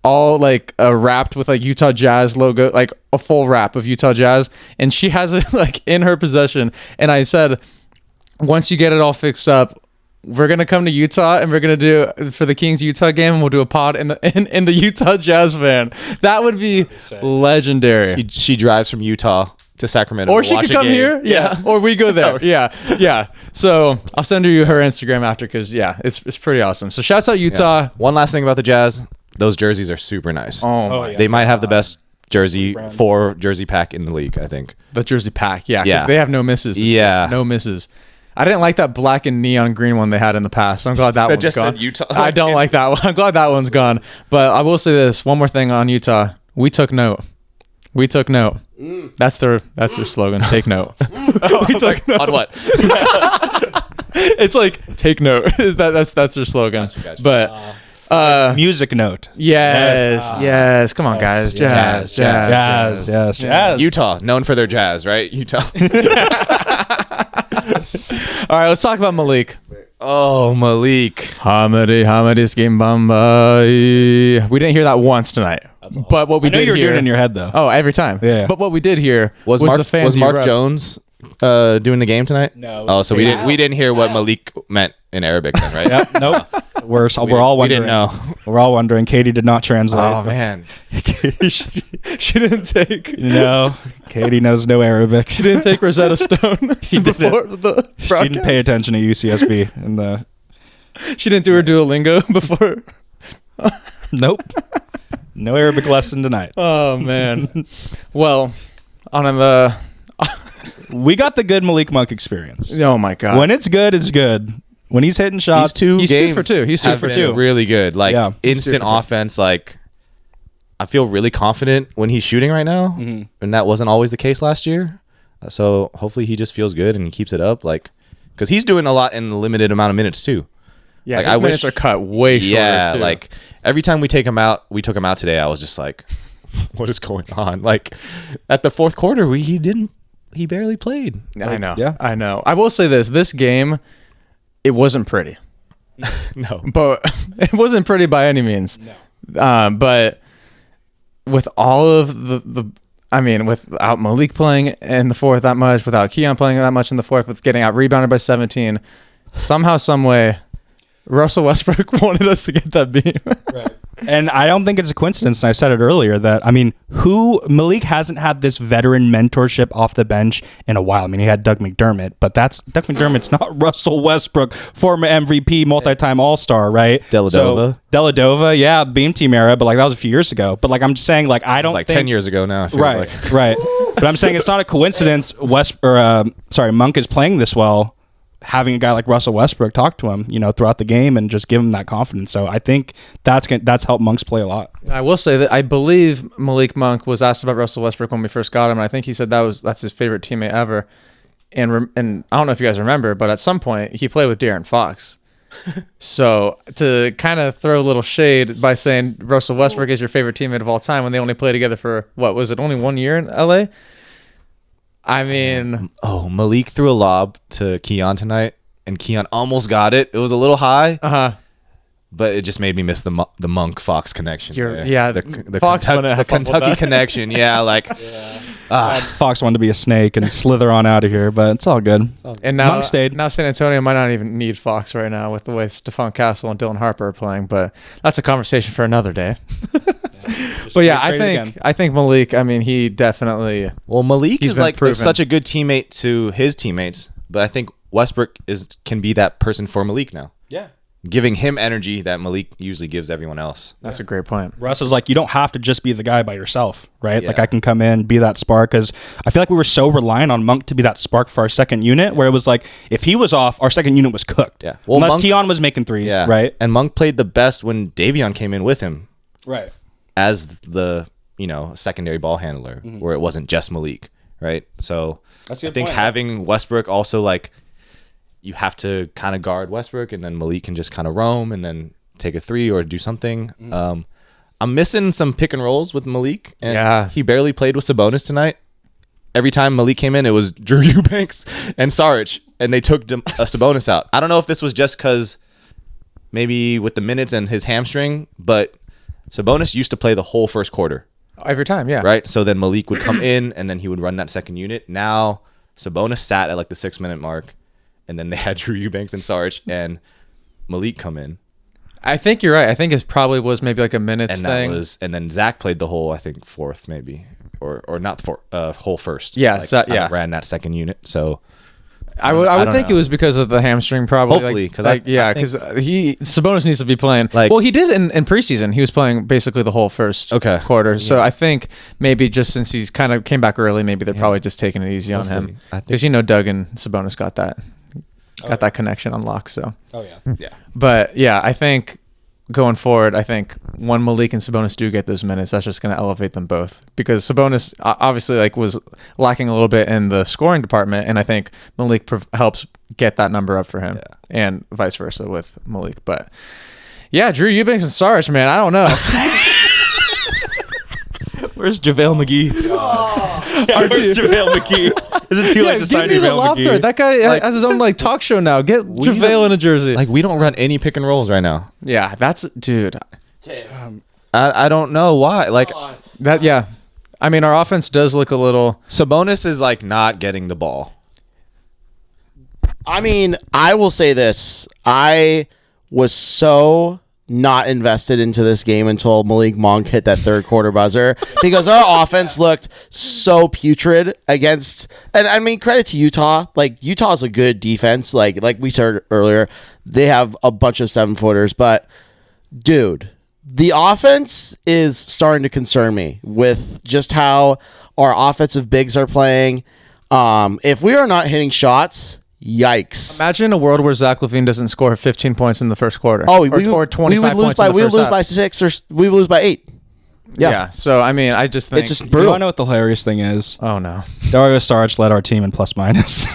all wrapped with Utah Jazz logo, like a full wrap of Utah Jazz, and she has it in her possession. And I said, once you get it all fixed up, we're gonna come to Utah and we're gonna do for the Kings Utah game, and we'll do a pod in the Utah Jazz van. That would be legendary. She drives from Utah to Sacramento, Or to she watch could a come game. here, yeah. Or we go there, yeah. So I'll send you her Instagram after, because it's pretty awesome. So shouts out Utah. Yeah. One last thing about the Jazz: those jerseys are super nice. Oh my, yeah. They might have the best jersey pack in the league, I think. the jersey pack, yeah, 'cause Yeah. they have no misses. this Yeah. year. No misses. I didn't like that black and neon green one they had in the past. So I'm glad that one's just gone. said Utah. I don't like that one. I'm glad that one's gone. But I will say this one more thing on Utah. We took note. We took note. That's their slogan. Take note. We took note. On what? It's like take note. That's their slogan. Gotcha. But Music note. yes. Come on, guys. Jazz. Jazz. Utah, known for their jazz, right? Utah. All right, let's talk about Malik. Oh, Malik. Hamadi Skim Bamba. We didn't hear that once tonight. But what we I know did you were hear, doing it in your head though. oh, every time. Yeah. But what we did hear Was the fans. was Mark erupt. Jones doing the game tonight? No. Oh, so we didn't hear what Malik meant in Arabic then, right? Yep. Nope. We're all wondering. We didn't know. We're all wondering. Katie did not translate. Oh man. She didn't take. No. Katie knows no Arabic. She didn't take Rosetta Stone before the She broadcast. didn't pay attention to UCSB in the. She didn't do her Duolingo before. Nope. No Arabic lesson tonight. Oh man. Well, on the. We got the good Malik Monk experience. Oh my God. When it's good, it's good. When he's hitting shots, These two He's 2 games for 2. He's 2 have for been 2. really good. Like Yeah. instant offense. Like I feel really confident when he's shooting right now, and that wasn't always the case last year. So hopefully he just feels good and he keeps it up. Like because he's doing a lot in a limited amount of minutes too. Yeah, Like, his I minutes wish- are cut way shorter. Yeah, too. like every time we took him out today. I was just like, what is going on? Like at the fourth quarter, he barely played. I know. yeah. I know. I will say this game, it wasn't pretty. No, But it wasn't pretty by any means. No. But with all of without Malik playing in the fourth that much, without Keon playing that much in the fourth, with getting out rebounded by 17, somehow, some way, Russell Westbrook wanted us to get that beam. Right. And I don't think it's a coincidence, and I said it earlier, that, Malik hasn't had this veteran mentorship off the bench in a while. I mean, he had Doug McDermott, but Doug McDermott's not Russell Westbrook, former MVP, multi-time All-Star, right? Deladova, yeah, Beam Team era, but that was a few years ago. But I'm just saying, I don't like think... 10 years ago now. I feel Right, like. right. But I'm saying it's not a coincidence Monk is playing this well, having a guy like Russell Westbrook talk to him, throughout the game and just give him that confidence. So I think that's helped Monk's play a lot. I will say that I believe Malik Monk was asked about Russell Westbrook when we first got him, and I think he said that's his favorite teammate ever. And I don't know if you guys remember, but at some point he played with De'Aaron Fox. So to kind of throw a little shade by saying Russell Westbrook is your favorite teammate of all time when they only played together for what was it, only 1 year in LA? I mean, Malik threw a lob to Keon tonight, and Keon almost got it. It was a little high, but it just made me miss the Monk Fox connection. The Fox Kentucky connection. Yeah, Fox wanted to be a snake and slither on out of here, but it's all good. and now Monk stayed. Now San Antonio might not even need Fox right now with the way Stephon Castle and Dylan Harper are playing, but that's a conversation for another day. But yeah, I think Malik. I mean, he definitely. Well, Malik He's is been proven. such a good teammate to his teammates, but I think Westbrook can be that person for Malik now. Yeah. Giving him energy that Malik usually gives everyone else. That's a great point. Russ is you don't have to just be the guy by yourself, right? Yeah. I can come in, be that spark, because I feel like we were so reliant on Monk to be that spark for our second unit, where it was if he was off, our second unit was cooked. Yeah. Well, Unless Monk- Keon was making threes, Yeah. right? And Monk played the best when Davion came in with him Right. as the secondary ball handler, where it wasn't just Malik, right? So That's a I good think point. having Westbrook also you have to kind of guard Westbrook, and then Malik can just kind of roam and then take a three or do something. I'm missing some pick and rolls with Malik, and he barely played with Sabonis tonight. Every time Malik came in, it was Drew Eubanks and Saric, and they took Sabonis out. I don't know if this was just because maybe with the minutes and his hamstring, but Sabonis used to play the whole first quarter. Every time, yeah. Right? So then Malik would come in, and then he would run that second unit. Now Sabonis sat at the 6 minute mark, and then they had Drew Eubanks and Saric, and Malik come in. I think you're right. I think it probably was maybe like a minutes And thing. and then Zach played the whole, I think, fourth maybe. Or not whole first. Yeah, Like, so, kinda yeah. ran that second unit. So I would don't think know. it was because of the hamstring, probably. Hopefully, 'cause I think- Sabonis needs to be playing. Like- Well, he did in preseason. He was playing basically the whole first quarter. So I think maybe just since he's kind of came back early, maybe they're probably just taking it easy on him. Hopefully. I think- Because Doug and Sabonis got that connection unlocked. So, Oh yeah. yeah. but yeah, I think going forward, I think when Malik and Sabonis do get those minutes, that's just going to elevate them both, because Sabonis obviously was lacking a little bit in the scoring department, and I think Malik helps get that number up for him, and vice versa with Malik. But yeah, Drew Eubanks and Sarge, man, I don't know. Where's JaVale McGee? Where's JaVale McGee? Is it too late to sign give me the JaVale lob McGee? threat. That guy has his own talk show now. Get JaVale in a jersey. Like, we don't run any pick and rolls right now. Yeah, that's dude. I don't know why. Like, That yeah. I mean, our offense does look a little. Sabonis is like not getting the ball. I mean, I will say this. I was so not invested into this game until Malik Monk hit that third quarter buzzer, because our offense looked so putrid against, and I mean, credit to Utah. Like, Utah's a good defense. Like we said earlier, they have a bunch of 7-footers, but dude, the offense is starting to concern me with just how our offensive bigs are playing. If we are not hitting shots, yikes. Imagine a world where Zach LaVine doesn't score 15 points in the first quarter. Oh, or 25 we would lose points by in the first half. 6, or we would lose by 8. Yeah. So I mean, I just think It's just You brutal. want to know what the hilarious thing is? Oh no. Dario Saric led our team in plus minus.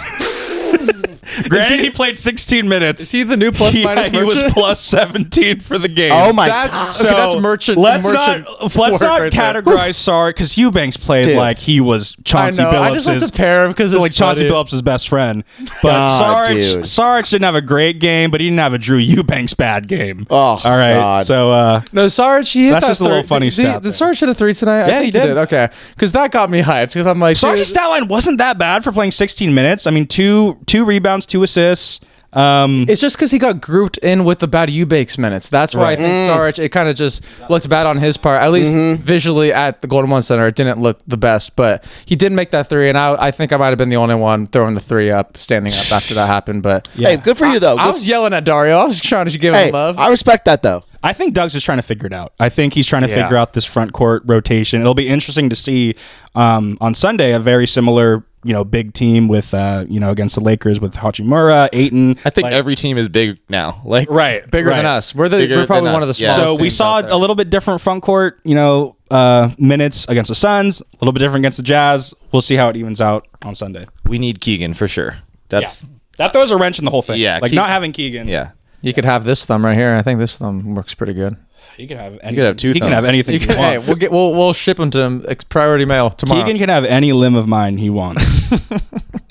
Granted, he played 16 minutes. Is he the new plus minus He was merchant? plus 17 for the game. Oh my That- god. okay, that's merchant. Let's merchant not work right there. categorize Sark, because Eubanks played Dude. like he was Chauncey I know. I just like Billups' to pair him because it's like Chauncey funny. Billups' best friend. But God, dude. Sarge didn't have a great game, but he didn't have a Drew Eubanks bad game. Oh, all right. God. So No, Sarge, he hit That's that just a little funny stat Did there. Sarge hit a 3 tonight? I Yeah, think he did. Okay, because that got me hyped. Because I'm like, Sarge's stat line wasn't that bad for playing 16 minutes. I mean, two rebounds, 2 assists. it's just because he got grouped in with the bad Eubanks minutes. That's why I think Sarge, it kind of just looked bad on his part. At least visually at the Golden One Center, it didn't look the best. But he did make that 3, and I think I might have been the only one throwing the 3 up, standing up after that happened. But Hey, good for you though. I was yelling at Dario. I was trying to give Hey, him love. I respect that though. I think Doug's just trying to figure it out. I think he's trying to Yeah. figure out this front court rotation. It'll be interesting to see on Sunday a very similar, big team with, against the Lakers with Hachimura, Aiton. I think Like- every team is big now. Like, right Bigger than us. We're Bigger probably than one of the us, yeah. smallest. So we teams saw out there. a little bit different front court, minutes against the Suns, a little bit different against the Jazz. We'll see how it evens out on Sunday. we need Keegan for sure. That's That throws a wrench in the whole thing. Yeah, not having Keegan. yeah. You could have this thumb right here. I think this thumb works pretty good. He can have could have 2 He can have thumbs. anything he Hey, wants. we'll ship him to him. Priority mail tomorrow. Keegan can have any limb of mine he wants.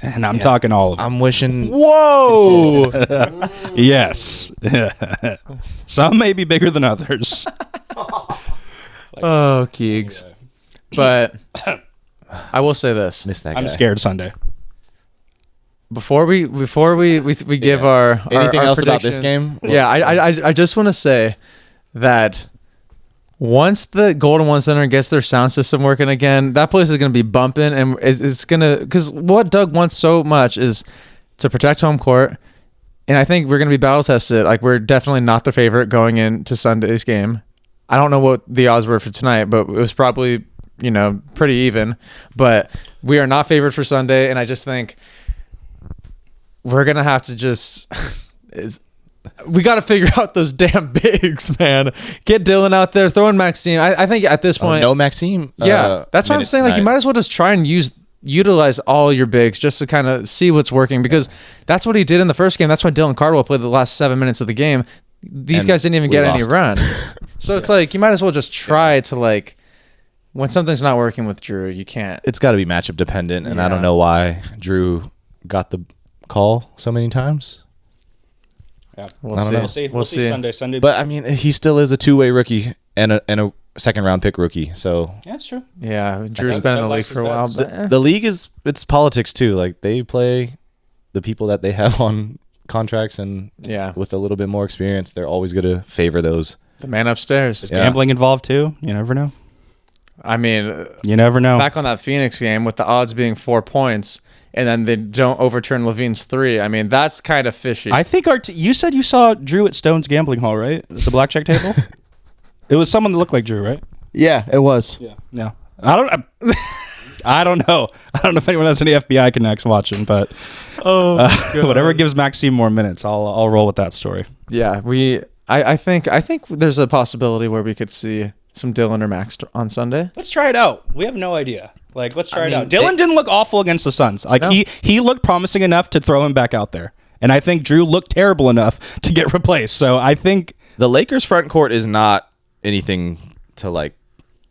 And I'm talking all of them. I'm wishing. Whoa! Yes. Some may be bigger than others. Oh, Keegs. But I will say this Miss that guy. I'm scared Sunday. before we give our Anything our else about this predictions- game? Yeah, I just want to say that once the Golden One Center gets their sound system working again, that place is going to be bumping, and it's going to, because what Doug wants so much is to protect home court, and I think we're going to be battle tested. Like, we're definitely not the favorite going into Sunday's game. I don't know what the odds were for tonight, but it was probably, pretty even. But we are not favored for Sunday, and I just think we're going to have to just we got to figure out those damn bigs, man. Get Dylan out there, throwing Maxime. I think at this point, No Maxime. yeah, that's what I'm minutes saying. Like, you tonight. might as well just try and utilize all your bigs just to kind of see what's working, because that's what he did in the first game. That's why Dylan Cardwell played the last 7 minutes of the game. These And guys didn't even we get any lost. run. So it's like, you might as well just try to, like, when something's not working with Drew, you can't. It's got to be matchup dependent, and I Yeah. don't know why Drew got the call so many times. Yeah. We'll I don't see. know. We'll see. We'll see. Sunday. But I mean, he still is a two-way rookie and a second round pick rookie. So yeah, that's true. Yeah, Drew's think been in Doug the league likes for a his while. bets. But, the league it's politics too. Like, they play the people that they have on contracts and Yeah. with a little bit more experience, they're always going to favor those. The man upstairs. Is gambling involved too? You never know. I mean, You never know. back on that Phoenix game with the odds being 4 points, and then they don't overturn Levine's 3. I mean, that's kind of fishy. I think you said you saw Drew at Stone's Gambling Hall, right? At the blackjack table. It was someone that looked like Drew, right? Yeah, it was. Yeah. No, I don't know. I don't know if anyone has any FBI connects watching, but whatever gives Maxime more minutes, I'll roll with that story. Yeah, I think there's a possibility where we could see some Dylan or Max on Sunday. Let's try it out. We have no idea. Like, let's try it mean, out. Dylan didn't look awful against the Suns. Like, No. he looked promising enough to throw him back out there. And I think Drew looked terrible enough to get replaced. So I think The Lakers front court is not anything to like.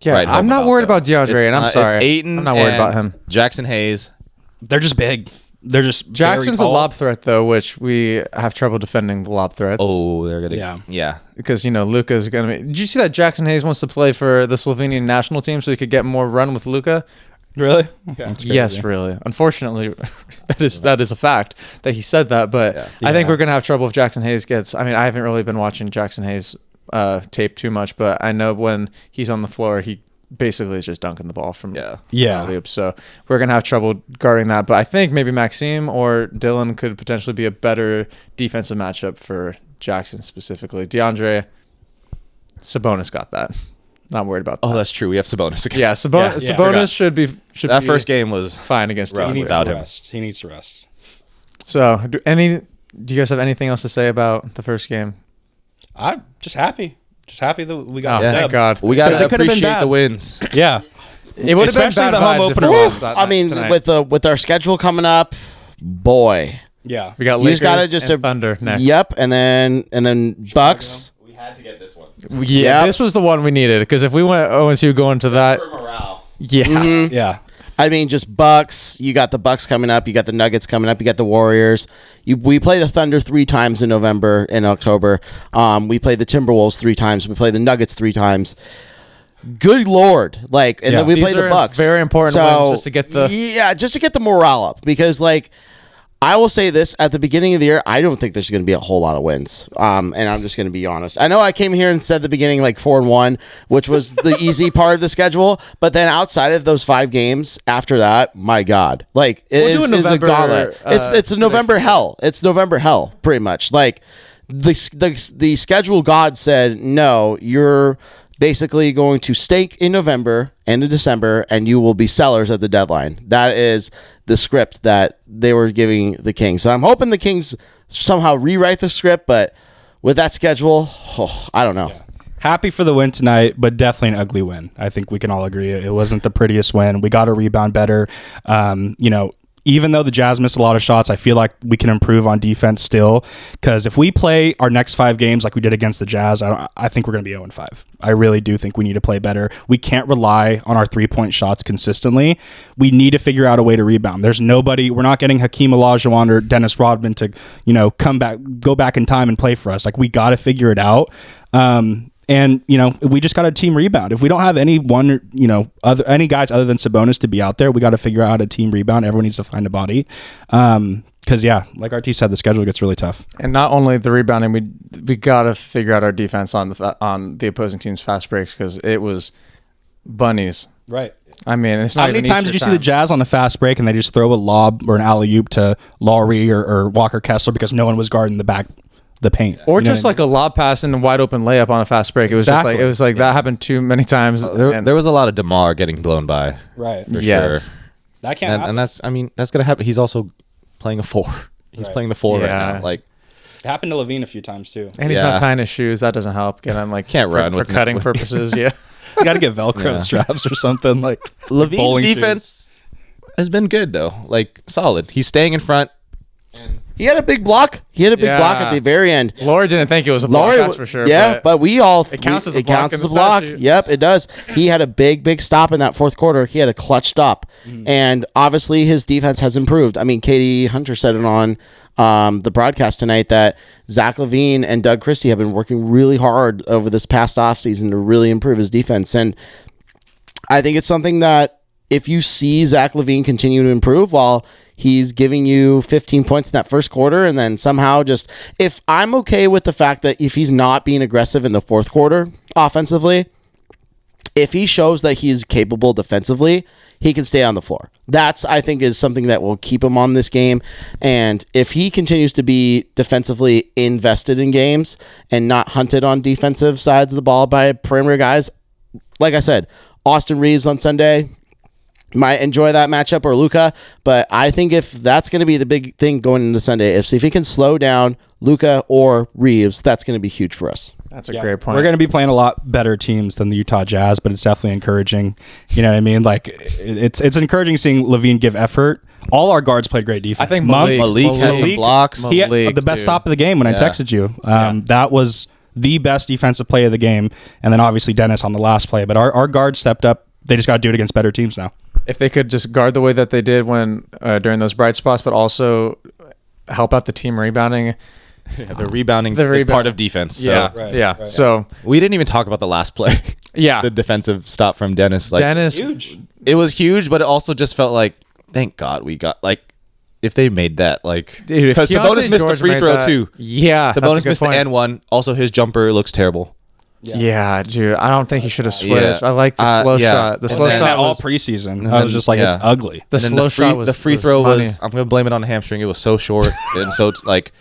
Yeah, write home I'm not worried though. about DeAndre, It's and I'm not- sorry. It's Ayton. I'm not worried about and him. Jackson Hayes. they're just big. They're just very Jackson's a tall. lob threat though, which we have trouble defending the lob threats. Oh, they're gonna. Yeah. Yeah. Because Luka's gonna be. Did you see that Jackson Hayes wants to play for the Slovenian national team so he could get more run with Luka? Really? Yes, really. Unfortunately, that is a fact that he said that. But I think Yeah. we're gonna have trouble if Jackson Hayes gets. I mean, I haven't really been watching Jackson Hayes tape too much, but I know when he's on the floor, he basically is just dunking the ball from Yeah. alley-oops. So we're gonna have trouble guarding that. But I think maybe Maxime or Dylan could potentially be a better defensive matchup for Jackson specifically. DeAndre, Sabonis got that. Not worried about that. Oh, that's true. We have Sabonis again. Yeah, Sabonis, Yeah. Sabonis should be That first game was. fine against rough. He DeAndre. needs Without to him. rest. He needs to rest. So, do you guys have anything else to say about the first game? I'm just happy. Just happy that we got Oh, the thank dub. God. We gotta Because it could've been appreciate bad. the wins. Yeah. It would have been Especially bad the home vibes if it opener. was that I mean, tonight. with our schedule coming up, boy. Yeah. We got You Lakers just gotta just and Thunder next. Yep, and then Bucks. We had to get this one Yeah, Yep. this was the one we needed because if we went 0-2 going to that, morale. yeah, Yeah. I mean, just Bucks. You got the Bucks coming up. You got the Nuggets coming up. You got the Warriors. We play the Thunder 3 times in November and October. We play the Timberwolves 3 times. We play the Nuggets 3 times. Good Lord, like, and Yeah. then we These play the are Bucks. very important wins just to get the- just to get the morale up, because like. I will say this at the beginning of the year, I don't think there's going to be a whole lot of wins. And I'm just going to be honest. I know I came here and said at the beginning like 4-1, which was the easy part of the schedule. But then outside of those 5 games after that, my God, like We'll do a it's a November, gauntlet. It's a November hell. It's November hell, pretty much. Like the schedule God said, no, you're basically going to stake in November and in December, and you will be sellers at the deadline. That is the script that they were giving the Kings. So I'm hoping the Kings somehow rewrite the script, but with that schedule, I don't know. Happy for the win tonight, but definitely an ugly win. I think we can all agree it wasn't the prettiest win. We got to rebound better. Even though the Jazz missed a lot of shots, I feel like we can improve on defense still. Because if we play our next 5 games like we did against the Jazz, I think we're going to be 0-5. I really do think we need to play better. We can't rely on our 3-point shots consistently. We need to figure out a way to rebound. There's nobody. We're not getting Hakeem Olajuwon or Dennis Rodman to, go back in time and play for us. Like, we got to figure it out. And, we just got a team rebound. If we don't have any guys other than Sabonis to be out there, we got to figure out how to team rebound. Everyone needs to find a body. Because, like RT said, the schedule gets really tough. And not only the rebounding, we got to figure out our defense on the opposing team's fast breaks because it was bunnies. Right. I mean, it's not How many even times did you Easter see the time. Jazz on the fast break and they just throw a lob or an alley-oop to Lowry or Walker Kessler because no one was guarding the paint? Or You know just what I like a lob pass and a wide open layup on a fast break. It was Exactly. just like that happened too many times. There was a lot of DeMar getting blown by. mean? Right. For Yes. sure. That can't happen. And that's gonna happen. He's also playing a 4. He's Right. playing the 4 right Yeah. now. Like, It happened to Levine a few times too. And he's Yeah. not tying his shoes. That doesn't help. Get him Can't run for with- cutting with- purposes. Yeah. You got to get Velcro Yeah. straps or something like Levine's bowling shoes. defense has been good though. Like, solid. He's staying in front. He had a big block. Block at the very end. Lori didn't think it was a block, that's for sure. Yeah, but we all It counts as a it block counts in as a the block. statute. Yep, it does. He had a big stop in that fourth quarter. He had a clutch stop, and obviously his defense has improved. I mean, Katie Hunter said it on the broadcast tonight that Zach LaVine and Doug Christie have been working really hard over this past offseason to really improve his defense, and I think it's something that if you see Zach LaVine continue to improve while he's giving you 15 points in that first quarter, and then somehow just, if I'm okay with the fact that if he's not being aggressive in the fourth quarter offensively, if he shows that he's capable defensively, he can stay on the floor. That's, I think, is something that will keep him on this game. And if he continues to be defensively invested in games and not hunted on defensive sides of the ball by perimeter guys, like I said, Austin Reeves on Sunday, might enjoy that matchup, or Luka, but I think if that's going to be the big thing going into Sunday, if he can slow down Luka or Reeves, that's going to be huge for us. That's a great point. We're going to be playing a lot better teams than the Utah Jazz, but it's definitely encouraging. You know what I mean? Like, it's encouraging seeing LaVine give effort. All our guards played great defense. I think Malik had some blocks. He had the best stop of the game when I texted you. That was the best defensive play of the game, and then obviously Dennis on the last play. But our guards stepped up. They just got to do it against better teams now. If they could just guard the way that they did when during those bright spots, but also help out the team rebounding. Yeah, the rebounding is part of defense. So. Yeah, right. So we didn't even talk about the last play. Yeah, the defensive stop from Dennis. Like, Dennis, huge. It was huge, but it also just felt like, thank God we got, like, if they made that, like, because Sabonis missed the free throw too. Yeah, Sabonis missed the and one. Also, his jumper looks terrible. Yeah, dude. I don't think he should have switched. I like the slow shot. The slow shot all preseason. I was just like, it's ugly. The slow shot was the free throw was. I'm gonna blame it on the hamstring. It was so short, and so it's like.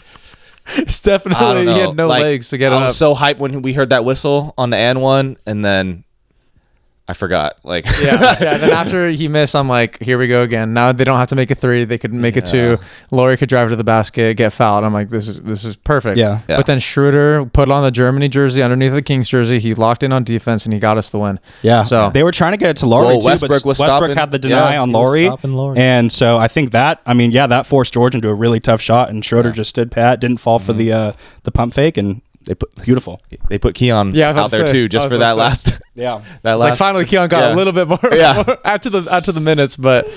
It's definitely he had no legs to get it up. I was so hyped when we heard that whistle on the and one, and then I forgot. Like yeah. Then after he missed, I'm like, here we go again. Now they don't have to make a three; they could make a two. Laurie could drive to the basket, get fouled. I'm like, this is perfect. Yeah. But then Schroeder put on the Germany jersey underneath the Kings jersey. He locked in on defense and he got us the win. Yeah. So they were trying to get it to Laurie too, Westbrook but Westbrook had the deny on Laurie, and so I think that that forced George into a really tough shot, and Schroeder just stood pat, didn't fall for the pump fake, and they put beautiful. They put Keon out there too, just for that last. Yeah, that last. Like finally, Keon got a little bit more. After the minutes, but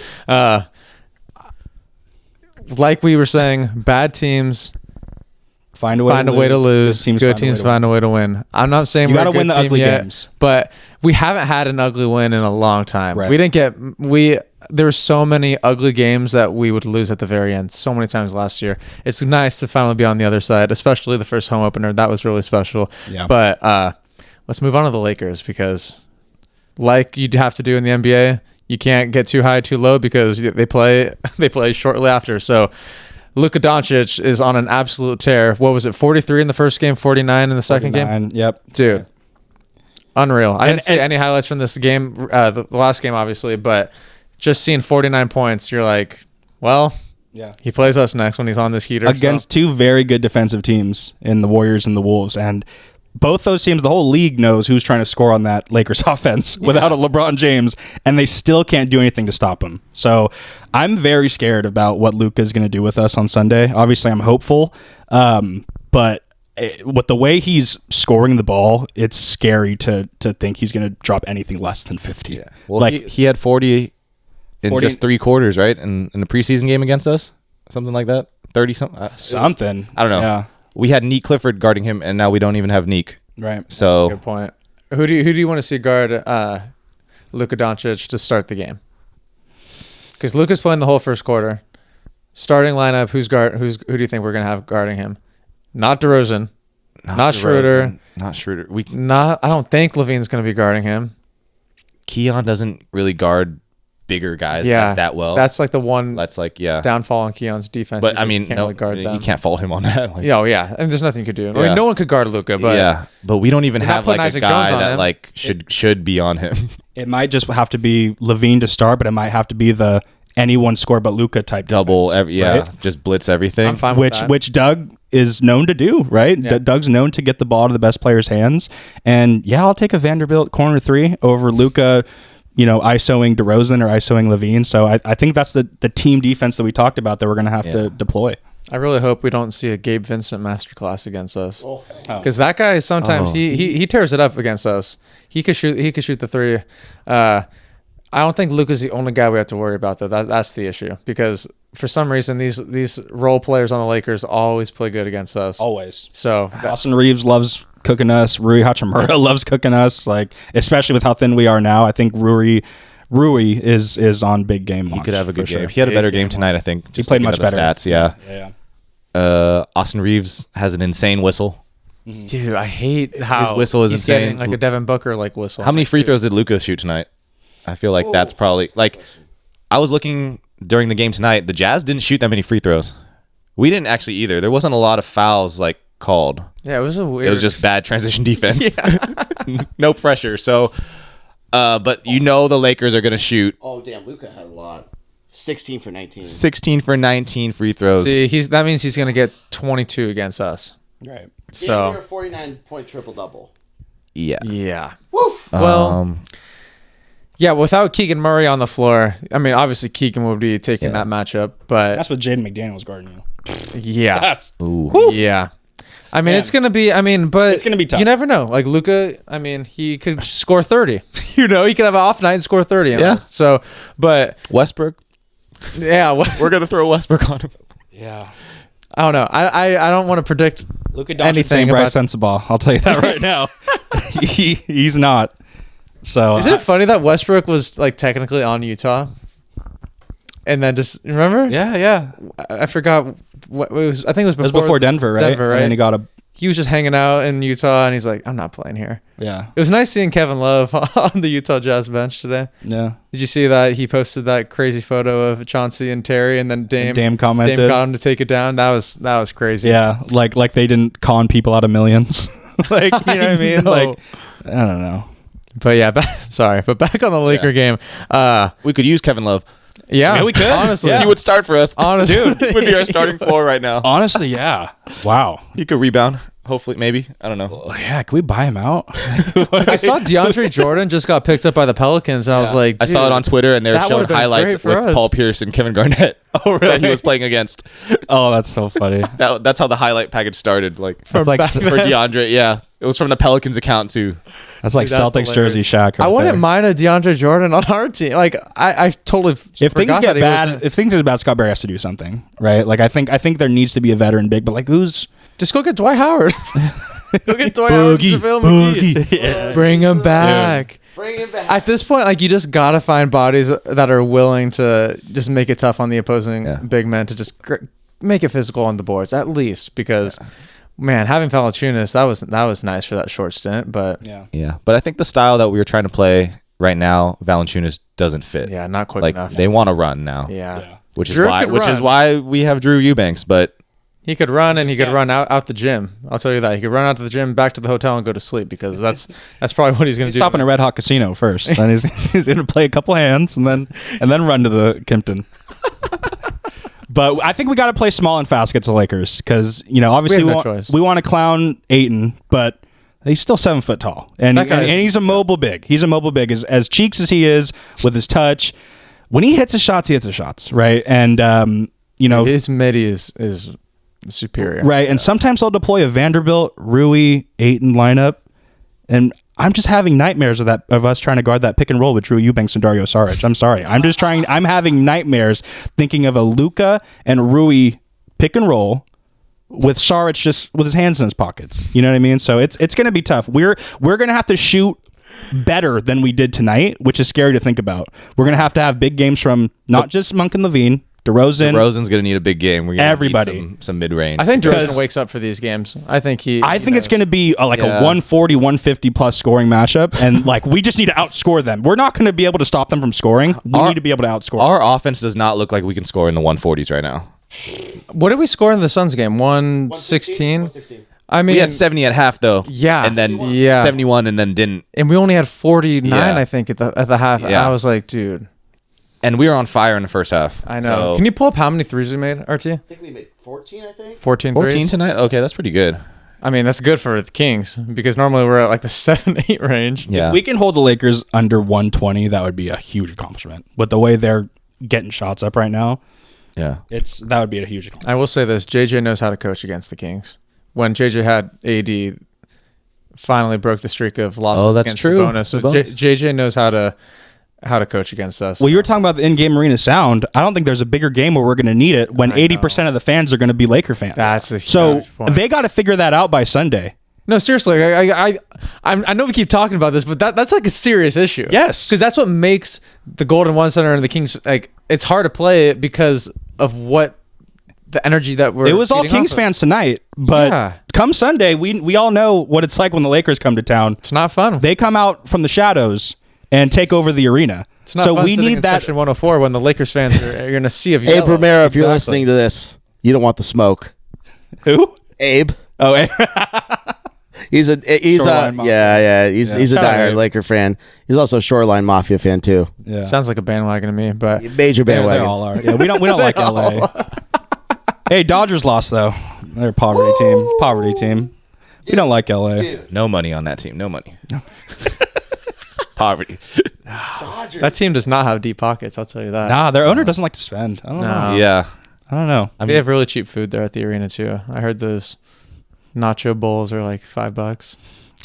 like we were saying, bad teams find a way to lose. Good teams find a way to win. I'm not saying you got to win the ugly games, but we haven't had an ugly win in a long time. Right. We didn't get there were so many ugly games that we would lose at the very end so many times last year. It's nice to finally be on the other side, especially the first home opener. That was really special. Yeah. But let's move on to the Lakers, because like you'd have to do in the NBA, you can't get too high, too low, because they play shortly after. So Luka Doncic is on an absolute tear. What was it, 43 in the first game, 49 in the second game? Yep. Dude, unreal. I didn't see any highlights from this game, the last game, obviously, but just seeing 49 points, you're like, well, he plays us next when he's on this heater. Against two very good defensive teams in the Warriors and the Wolves. And both those teams, the whole league knows who's trying to score on that Lakers offense without a LeBron James, and they still can't do anything to stop him. So I'm very scared about what Luka is going to do with us on Sunday. Obviously, I'm hopeful, but with the way he's scoring the ball, it's scary to think he's going to drop anything less than 50. Yeah. Well, like he had 40 in just 3 quarters, right? In the preseason game against us, something like that, 30 something. I don't know. Yeah. We had Neek Clifford guarding him, and now we don't even have Neek. Right. So good point. Who do you want to see guard Luka Doncic to start the game? Because Luka's playing the whole first quarter. Starting lineup, who do you think we're gonna have guarding him? Not DeRozan, not Schroeder, not Schroeder. I don't think LaVine's gonna be guarding him. Keon doesn't really guard bigger guys that well. That's like the one. That's like downfall on Keon's defense. But I mean, you can't fault him on that. Like, and there's nothing you could do. I mean, no one could guard Luka, but but we don't even have like a guy that like should be on him. It might just have to be LaVine to start, but it might have to be the anyone score but Luka type double. Defense, right? Just blitz everything. I'm fine with that. Which Doug is known to do, right? Yeah. Doug's known to get the ball to the best player's hands, and I'll take a Vanderbilt corner 3 over Luka. ISOing DeRozan or ISOing LaVine. So I think that's the team defense that we talked about that we're going to have to deploy. I really hope we don't see a Gabe Vincent masterclass against us, because that guy sometimes he tears it up against us. He could shoot the 3. I don't think Luka's the only guy we have to worry about though. That's the issue, because for some reason these role players on the Lakers always play good against us. Always. So Austin Reeves loves cooking us. Rui Hachimura loves cooking us, like especially with how thin we are now. I think Rui Rui is on big game. He could have a good game. He had a better game tonight, I think. He played much better. Stats, Austin Reeves has an insane whistle. Dude, I hate how his whistle is he's insane. getting, like a Devin Booker like whistle. How many free throws did Luka shoot tonight? I feel like that's probably like. I was looking during the game tonight. The Jazz didn't shoot that many free throws. We didn't actually either. There wasn't a lot of fouls like called. Yeah, it was a weird. It was just bad transition defense. No pressure. So, but the Lakers are gonna shoot. Oh damn, Luka had a lot. 16 for 19. 16 for 19 free throws. See, that means he's gonna get 22 against us. Right. So 49-point triple double. Yeah. Woof. Well. Yeah, without Keegan Murray on the floor, I mean, obviously Keegan would be taking that matchup, but that's what Jaden McDaniel's guarding you. Yeah. Ooh. Yeah. I mean, it's gonna be. But it's gonna be tough. You never know. Like Luka, I mean, he could score 30. He could have an off night and score 30. Yeah. So, but Westbrook. Yeah, we're gonna throw Westbrook on him. Yeah. I don't know. I don't want to predict Luka anything about Bryce Sensabaugh. I'll tell you that right now. He's not. So is it funny that Westbrook was like technically on Utah, and then just remember? Yeah. I forgot what it was. I think it was before Denver, right? Denver, right? And then he got a. He was just hanging out in Utah, and he's like, "I'm not playing here." Yeah. It was nice seeing Kevin Love on the Utah Jazz bench today. Yeah. Did you see that he posted that crazy photo of Chauncey and Terry, and then Dame commented. Dame got him to take it down. That was crazy. Yeah, like they didn't con people out of millions. Like, you know what I mean? know. Like, I don't know. But yeah, but back on the Laker game. We could use Kevin Love. Yeah, we could. Honestly, Yeah. He would start for us. Honestly, Dude, he would be our starting four right now. Honestly, yeah. Wow. He could rebound. Hopefully, maybe. I don't know. Oh, yeah, can we buy him out? I saw DeAndre Jordan just got picked up by the Pelicans, and I was like, I saw it on Twitter, and they were that showing would've been highlights great with for us. Paul Pierce and Kevin Garnett. Oh, really? That he was playing against. Oh, that's so funny. That's how the highlight package started. Like That's like back for DeAndre, yeah, it was from the Pelicans account too. that's like Dude, that's Celtics hilarious. jersey Shaq. I right wouldn't there. mind a DeAndre Jordan on our team. Like I totally If things forgot get that he bad, wasn't- if things get bad, Scott Barry has to do something, right? Like I think there needs to be a veteran big, but like who's just go get Dwight Howard. Go get Dwight Howard. and JaVale McGee. yeah. Bring him back. Bring him back. At this point, like you just gotta find bodies that are willing to just make it tough on the opposing big men to just make it physical on the boards at least because, man, having Valanciunas that was nice for that short stint, but Yeah, but I think the style that we were trying to play right now, Valanciunas doesn't fit. yeah, not quick like enough. they want to run now. Yeah. Which is Drew why could run. we have Drew Eubanks, but He could run and he could run out the gym. I'll tell you that. He could run out to the gym, back to the hotel, and go to sleep because that's probably what he's going to do. Stop in a Red Hot Casino first. Then he's going to play a couple hands and then run to the Kimpton. But I think we got to play small and fast against the Lakers because obviously We have no choice. we want to clown Ayton, but he's still 7 foot tall and That guy is- he's a mobile big. He's a mobile big as cheeks as he is with his touch. When he hits his shots, right? And his midi is superior. right. And sometimes they'll deploy a Vanderbilt, Rui, Ayton lineup, and I'm just having nightmares of us trying to guard that pick and roll with Drew Eubanks and Dario Saric. I'm sorry. I'm having nightmares thinking of a Luka and Rui pick and roll with Saric just with his hands in his pockets. You know what I mean? So it's going to be tough. We're going to have to shoot better than we did tonight, which is scary to think about. We're going to have big games from not just Monk and Levine, DeRozan's going to need a big game. We're gonna everybody. need some mid-range. I think Because- DeRozan wakes up for these games. I think it's going to be a 140, 150 plus scoring matchup. And we just need to outscore them. We're not going to be able to stop them from scoring. We need to be able to outscore. Our offense does not look like we can score in the 140s right now. What did we score in the Suns game? 116? 116. I mean, We had 70 at half though. Yeah. And then 71. 71 and then didn't. and we only had 49, Yeah. I think, at the half. And Yeah. I was like, dude, And we were on fire in the first half. I know. So, Can you pull up how many threes we made, RT? I think we made 14, I think. 14 14 threes? tonight? Okay, that's pretty good. I mean, that's good for the Kings because normally we're at the 7-8 range. Yeah. If we can hold the Lakers under 120, that would be a huge accomplishment. With the way they're getting shots up right now, Yeah. that would be a huge accomplishment. I will say this: JJ knows how to coach against the Kings. When JJ had AD, finally broke the streak of losses Oh, that's against true. Sabonis. So Sabonis. JJ knows how to coach against us. Well, you were talking about the in-game arena sound. I don't think there's a bigger game where we're going to need it when 80% of the fans are going to be Laker fans. That's a so huge point. they got to figure that out by Sunday. No, seriously. I know we keep talking about this, but that's like a serious issue. Yes. Because that's what makes the Golden One Center and the Kings, like, it's hard to play it because of what the energy that we're. It was all feeding Kings off of. fans tonight, but Yeah. come Sunday, we all know what it's like when the Lakers come to town. It's not fun. They come out from the shadows and take over the arena. It's not so fun we sitting need in that. Section 104 when the Lakers fans are in a sea of Abe yellow. Romero, if you're Exactly. listening to this, you don't want the smoke. Who? Abe. Oh, He's a Shoreline Mafia. he's a Shout out, diehard Abe. Laker fan. He's also a Shoreline Mafia fan too. yeah. Sounds like a bandwagon to me, but Major They bandwagon. all are. Yeah, we don't like LA. Hey, Dodgers lost though. They're a poverty team. Poverty team. We don't like LA. No money on that team. No money. Poverty. that team does not have deep pockets. I'll tell you that. Nah, their owner doesn't like to spend. I don't know. Yeah. I don't know. They have really cheap food there at the arena too. I heard those nacho bowls are like $5.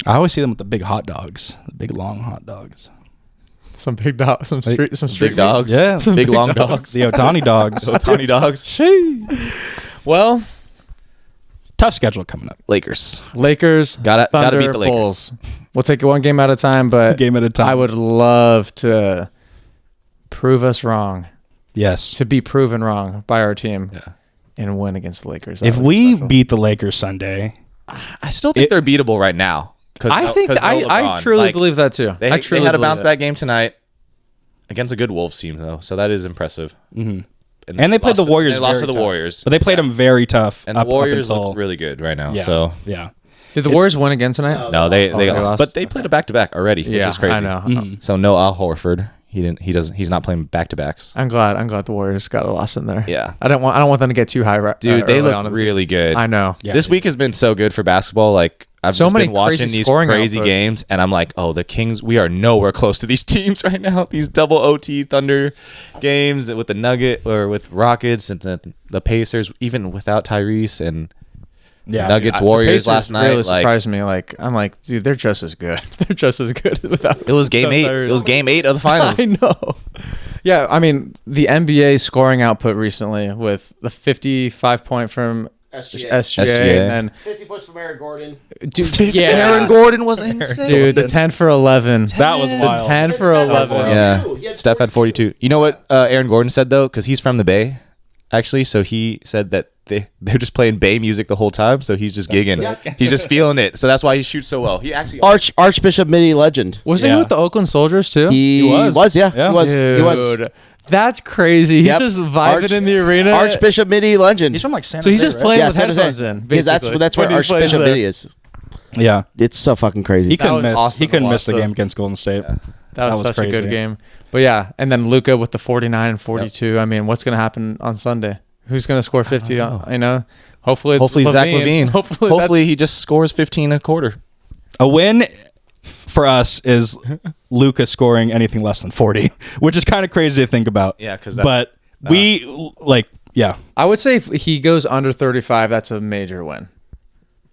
I always see them with the big hot dogs, the big long hot dogs. Some big dog, some street Big dogs. Yeah. Big long dogs. The Otani dogs. Otani dogs. Well, Tough schedule coming up. Lakers. Lakers, Gotta Thunder, beat the Lakers. Bulls. We'll take it one game at a time, but Game at a time. I would love to prove us wrong, Yes. to be proven wrong by our team, Yeah. and win against the Lakers. That If would be we special. beat the Lakers Sunday, I still think they're beatable right now. I think I truly believe that too. They, I truly they had a believe bounce it. back game tonight against a good Wolves team, though. So that is impressive. and they played the Warriors. They lost very to the tough. Warriors. But they played them very tough. And the up Warriors until, look really good right now. yeah, So yeah. Did the Warriors win again tonight? no, they they lost. lost. But they played a back to back already, which Yeah, is crazy. I know. Mhm. So no Al Horford. He's not playing back to backs. I'm glad the Warriors got a loss in there. Yeah. I don't want them to get too high. Dude, they early on look in the really good. season. I know. Yeah. This week has been so good for basketball. Like I've So just many been watching crazy these scoring crazy outputs. games, and I'm like, oh, the Kings. We are nowhere close to these teams right now. These double OT Thunder games with the Nugget or with Rockets and the Pacers, even without Tyrese and Yeah. Nuggets The Warriors Pacers last night. really Like surprised me. Like I'm like, dude, they're just as good. They're just as good without. it was game 8. It was game 8 of the finals. I know. Yeah, I mean the NBA scoring output recently with the 55 point from SGA, and then 50 points from Eric Gordon. dude, yeah, Aaron Gordon was insane. dude, the 10 for 11. That was The wild. 10 for 11. Yeah, Steph had 42. You know what Aaron Gordon said though, because he's from the Bay, actually. So he said that they're just playing Bay music the whole time. So he's just gigging. He's just feeling it. So that's why he shoots so well. He actually Archbishop Midi legend. Was he Yeah. with the Oakland Soldiers too? He was. was, yeah. Yeah. He was. He was. Dude, that's crazy. He's Yep. just vibing in the arena. Archbishop Midi legend. He's from like San So he's Jose, just right? playing Yeah, with San Jose. headphones in. Because basically, that's where when he plays Archbishop there. Midi is. Yeah. It's so fucking crazy. He couldn't was miss. awesome He to couldn't watch, miss the though. game against Golden State. That was such a good crazy. game. But yeah, and then Luca with the 49 and 42. I mean, what's going to happen on Sunday? Who's going to score 50? You know, hopefully it's Zach LaVine. Hopefully he just scores 15 a quarter. A win for us is Luka scoring anything less than 40, which is kind of crazy to think about. Yeah, 'cause but we yeah. I would say if he goes under 35, that's a major win.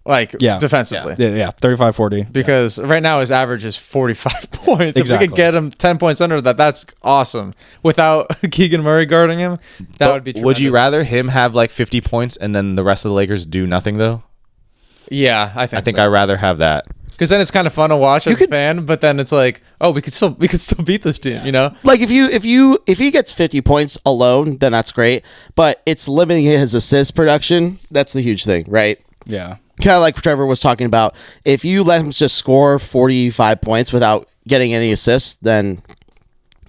Like Yeah. defensively. Yeah, 35-40. Because right now his average is 45 points. If we Exactly. could get him 10 points under that, that's awesome. Without Keegan Murray guarding him, that would be tremendous. Would you rather him have like 50 points and then the rest of the Lakers do nothing though? Yeah, I think I think so. I'd rather have that. Because then it's kind of fun to watch as a fan, but then it's like, oh, we could still beat this team, you know? Like if he gets 50 points alone, then that's great. But it's limiting his assist production. That's the huge thing, right? Yeah. Kind of like Trevor was talking about. If you let him just score 45 points without getting any assists, then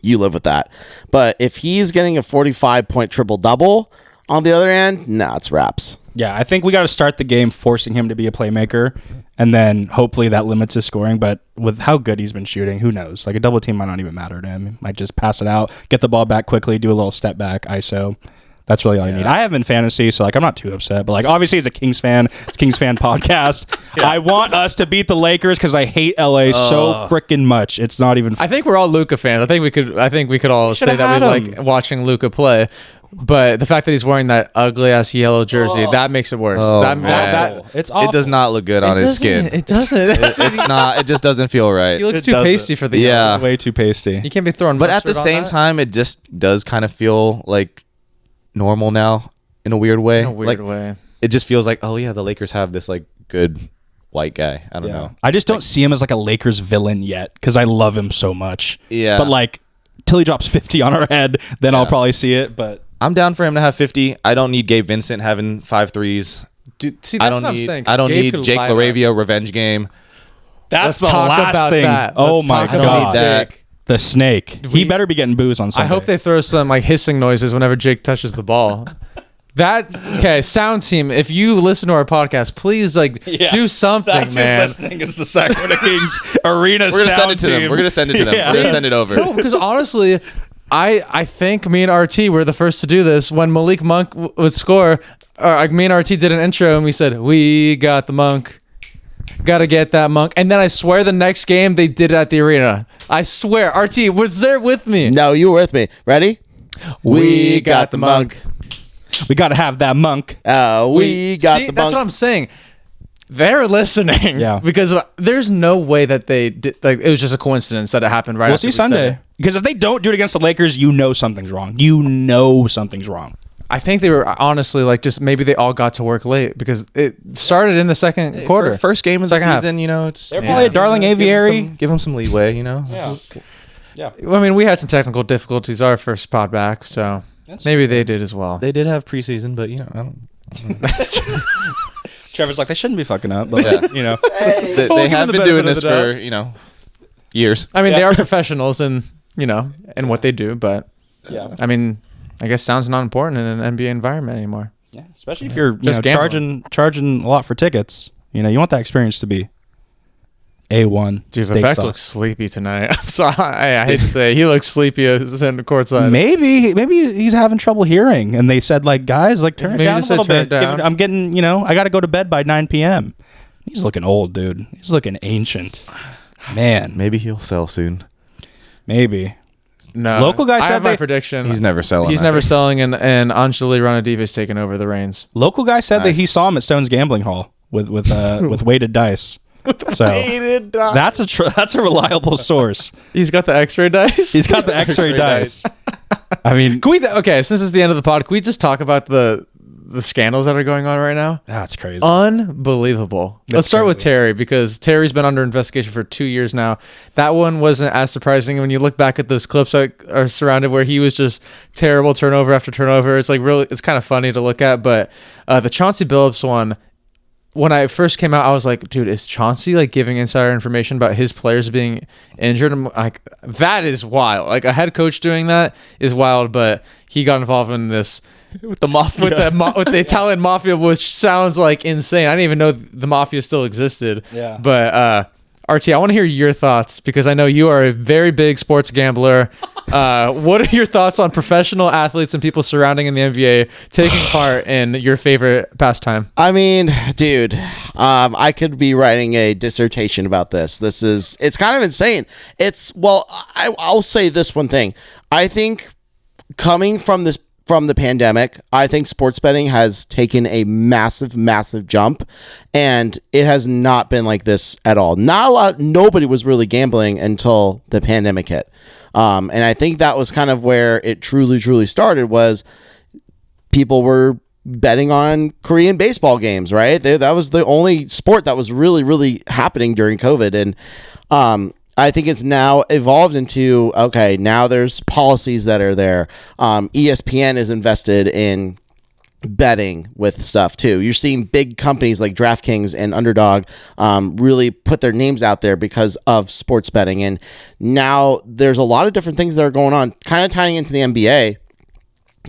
you live with that. But if he's getting a 45-point triple-double on the other end, it's wraps. Yeah, I think we got to start the game forcing him to be a playmaker, and then hopefully that limits his scoring. But with how good he's been shooting, who knows? Like a double team might not even matter to him. He might just pass it out, get the ball back quickly, do a little step back, ISO. That's really all you need. I have in fantasy, so like I'm not too upset. But like obviously, as a Kings fan, it's a Kings fan podcast. I want us to beat the Lakers because I hate LA so freaking much. It's not even. I think we're all Luca fans. I think we could all say should've that we had like watching Luca play. But the fact that he's wearing that ugly ass yellow jersey, that makes it worse. That it's awful. It does not look good on his skin. It doesn't. It's not. It just doesn't feel right. He looks It too doesn't. pasty for the Yeah. yellow. way too pasty. You can't be throwing. But at the mustard on same that. time, it just does kind of feel like normal now in a weird way. in a weird Like, way. it just feels like, oh yeah, the Lakers have this like good white guy. I don't know. I just don't see him as like a Lakers villain yet because I love him so much. Yeah. But like till he drops 50 on our head, then I'll probably see it. But I'm down for him to have 50. I don't need Gabe Vincent having 5 threes. Dude, see, that's what I'm saying. 'Cause I don't Gabe need could Jake light up. LaRavia revenge game. that's Let's the talk last about thing. that. Oh Let's my talk about god, that. the snake. He better be getting booze on Sunday. I hope they throw some like hissing noises whenever Jake touches the ball. Sound team, if you listen to our podcast, please do something, That's man. who's listening is the Sacramento Kings arena. We're gonna send it sound to them. team. We're gonna send it to them. Yeah. We're gonna send it over. No, because honestly, I think me and RT were the first to do this. When Malik Monk would score, me and RT did an intro and we said, "We got the Monk. Gotta get that Monk." And then I swear the next game they did it at the arena. I swear. RT was there with me. No, you were with me. Ready? We got the monk. We got to have that monk. We got See, the that's monk. what I'm saying. They're listening. Yeah. Because there's no way that they did. Like, it was just a coincidence that it happened right We'll after see we said Sunday. it. Because if they don't do it against the Lakers, you know something's wrong. You know something's wrong. I think they were honestly like just maybe they all got to work late because it started in the second quarter. First game of the Second half. season, it's They're probably a darling aviary. Give them some leeway, Yeah. I mean, we had some technical difficulties our first pod back, so maybe they did as well. They did have preseason, but I don't. Trevor's like, they shouldn't be fucking up. But, Yeah. They give have them the been doing benefit this of for years. I mean, they are professionals and in what they do, but yeah. I mean, I guess sound's not important in an NBA environment anymore. Yeah. Especially if you're Just gambling. charging a lot for tickets. You want that experience to be A1. Dude, steak Vivek sauce. looks sleepy tonight. I'm sorry. I hate to say it. He looks sleepy as in the courtside. Maybe he's having trouble hearing, and they said guys, turn it Maybe down a just said little turn bit. it down. I'm getting, I got to go to bed by 9 p.m. He's looking old, dude. He's looking ancient. Man, Maybe he'll sell soon. maybe. No. Local guy I said have my they- prediction. He's never selling. He's I never think. selling, and Anjali Ranadive's taking over the reins. Local guy said that Nice. he saw him at Stone's Gambling Hall with weighted dice. So that's a reliable source. He's got the X-ray dice. He's got the X-ray dice. I mean, Can we? Okay, since it's the end of the pod, can we just talk about the scandals that are going on right now? that's crazy. Unbelievable. Let's start with crazy. Terry because Terry's been under investigation for 2 years now. That one wasn't as surprising when you look back at those clips that are surrounded where he was just terrible turnover after turnover. It's it's kind of funny to look at, but the Chauncey Billups one. When I first came out, I was like, dude, is Chauncey giving insider information about his players being injured? I'm like, that is wild. A head coach doing that is wild, but he got involved in this with the mafia. with the Italian mafia, which sounds insane. I didn't even know the mafia still existed. Yeah. But RT, I want to hear your thoughts because I know you are a very big sports gambler. What are your thoughts on professional athletes and people surrounding in the NBA taking part in your favorite pastime? I mean, dude, I could be writing a dissertation about this. It's kind of insane. I'll say this one thing. I think coming from the pandemic, I think sports betting has taken a massive, massive jump, and it has not been like this at all. Nobody was really gambling until the pandemic hit. And I think that was kind of where it truly, truly started was people were betting on Korean baseball games, right? That was the only sport that was really, really happening during COVID. And I think it's now evolved into, okay, now there's policies that are there. ESPN is invested in betting with stuff too. You're seeing big companies like DraftKings and Underdog really put their names out there because of sports betting. And now there's a lot of different things that are going on, kind of tying into the NBA.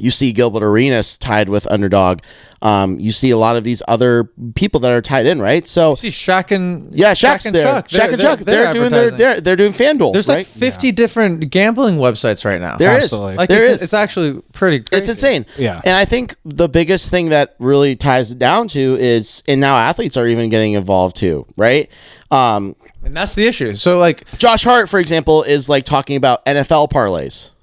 You see Gilbert Arenas tied with Underdog. You see a lot of these other people that are tied in, right? So See Shaq and Shaq's and there. Chuck. Shaq and Chuck. They're doing they're doing FanDuel. There's right? 50 different gambling websites right now. There is. Absolutely. There is. It's actually pretty crazy. It's insane. Yeah. And I think the biggest thing that really ties it down to is, and now athletes are even getting involved too, right? And that's the issue. So Josh Hart, for example, is talking about NFL parlays.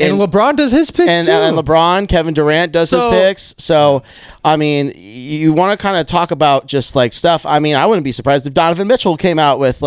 and LeBron does his picks And too. LeBron, Kevin Durant does his So- picks. So, I mean, you want to kind of talk about just stuff. I mean, I wouldn't be surprised if Donovan Mitchell came out with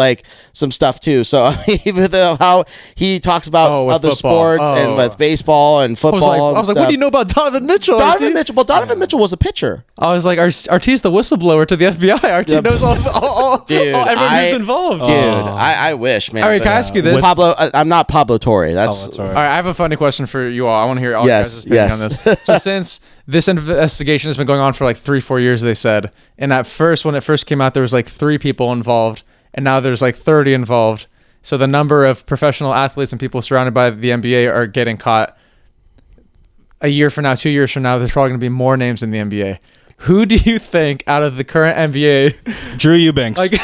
some stuff too. So, I mean, with how he talks about Oh, with other football. sports Oh. and with baseball and I football. was like, what do you know about Donovan Mitchell? Donovan Mitchell? Well, Donovan Mitchell was a pitcher. I was like, RT's the whistleblower to the FBI. RT knows all everyone who's involved. Dude, I wish, man. All right, can I ask you this? Pablo, I'm not Pablo Torre. That's That's all All right, I have a funny question for you all. I want to hear all your guys' opinion on this. So since this investigation has been going on for like 3-4 years, they said, and at first, when it first came out, there was like 3 people involved, and now there's like 30 involved. So the number of professional athletes and people surrounded by the NBA are getting caught. A year from now, 2 years from now, there's probably going to be more names in the NBA. Who do you think out of the current NBA? Drew Eubanks. Like, He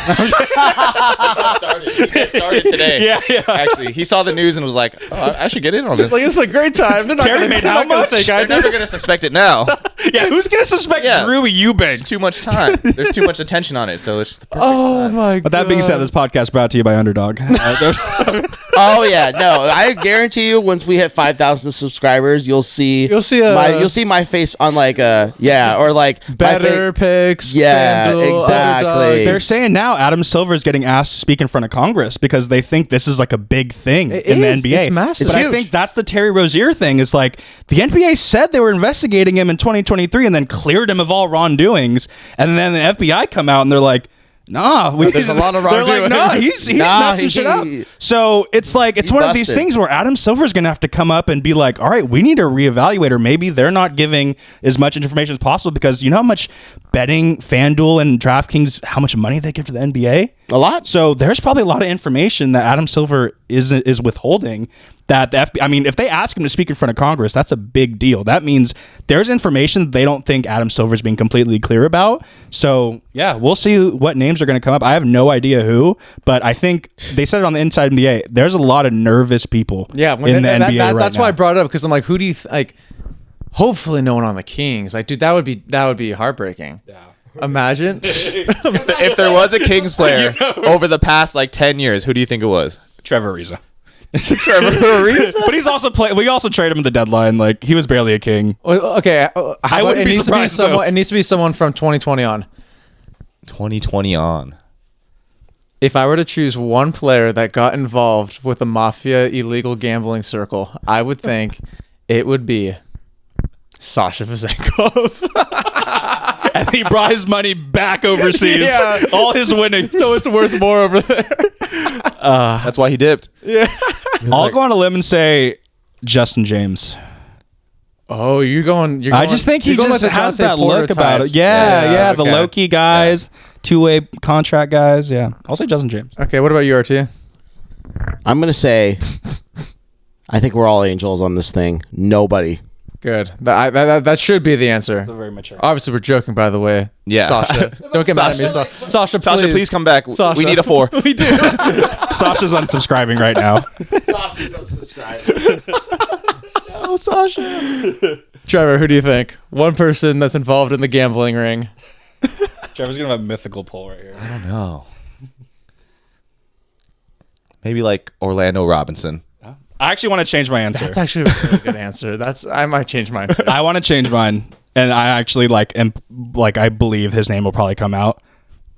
started today. yeah. Actually, he saw the news and was like, oh, I should get in on this. like it's a great time. They're not Terry gonna, made they're how not gonna much? think I They're never did. going to suspect it now. Yeah, who's gonna suspect Yeah. Drew Eubanks? Too much time. There's too much attention on it, so it's the perfect Oh time. my god. But that being said, this podcast brought to you by Underdog. Oh yeah, no, I guarantee you, once we hit 5,000 subscribers, you'll see my face on like or like better picks. Yeah, FanDuel, exactly. Underdog. They're saying now Adam Silver is getting asked to speak in front of Congress because they think this is like a big thing in the is. NBA. It's massive. But It's I huge. think that's the Terry Rozier thing. Is like the NBA said they were investigating him in 2023 and then cleared him of all wrongdoings, and then the FBI come out and they're like, nah, there's a lot of They're like, wrongdoing. nah, he's Nah, messing shit up. he- So it's like it's one of these busted. things where Adam Silver's gonna have to come up and be like, all right, we need to reevaluate, or maybe they're not giving as much information as possible because you know how much betting FanDuel and DraftKings, how much money they give to the NBA. a lot. So there's probably a lot of information that Adam Silver is withholding. That the FBI, I mean, if they ask him to speak in front of Congress, that's a big deal. That means there's information they don't think Adam Silver's being completely clear about. So yeah, we'll see what names are going to come up. I have no idea who, but I think they said it on the Inside NBA. There's a lot of nervous people. Yeah, in the NBA right that's now. why I brought it up because I'm like, who do you like? Hopefully, no one on the Kings. Like, dude, that would be heartbreaking. Yeah. Imagine. If there was a Kings player over the past like 10 years, who do you think it was? Trevor Ariza. But he's also we also traded him at the deadline. Like he was barely a King. Well, okay, I wouldn't be surprised, though. It needs to be someone from 2020 on. 2020 on. If I were to choose one player that got involved with a mafia illegal gambling circle, I would think it would be Sasha Vezenkov. And he brought his money back overseas. Yeah. All his winnings. So it's worth more over there. That's why he dipped. I'll go on a limb and say Justin James. Oh, you're going. I just think he just has that look about it. Yeah, the okay. low-key guys, two-way contract guys. Yeah, I'll say Justin James. Okay, what about you, RT? I'm gonna say, I think we're all angels on this thing. Nobody. Good. That should be the answer. Very mature. Obviously, we're joking, by the way. Yeah. Sasha. Don't get mad at me. Sasha, Please come back. Sasha. We need a 4. We do. Sasha's unsubscribing right now. Sasha's unsubscribed. Oh, Sasha. Trevor, who do you think? One person that's involved in the gambling ring. Trevor's gonna have a mythical poll right here. I don't know. Maybe like Orlando Robinson. I actually want to change my answer. That's actually a really good answer. I might change mine. I want to change mine, and I actually I believe his name will probably come out.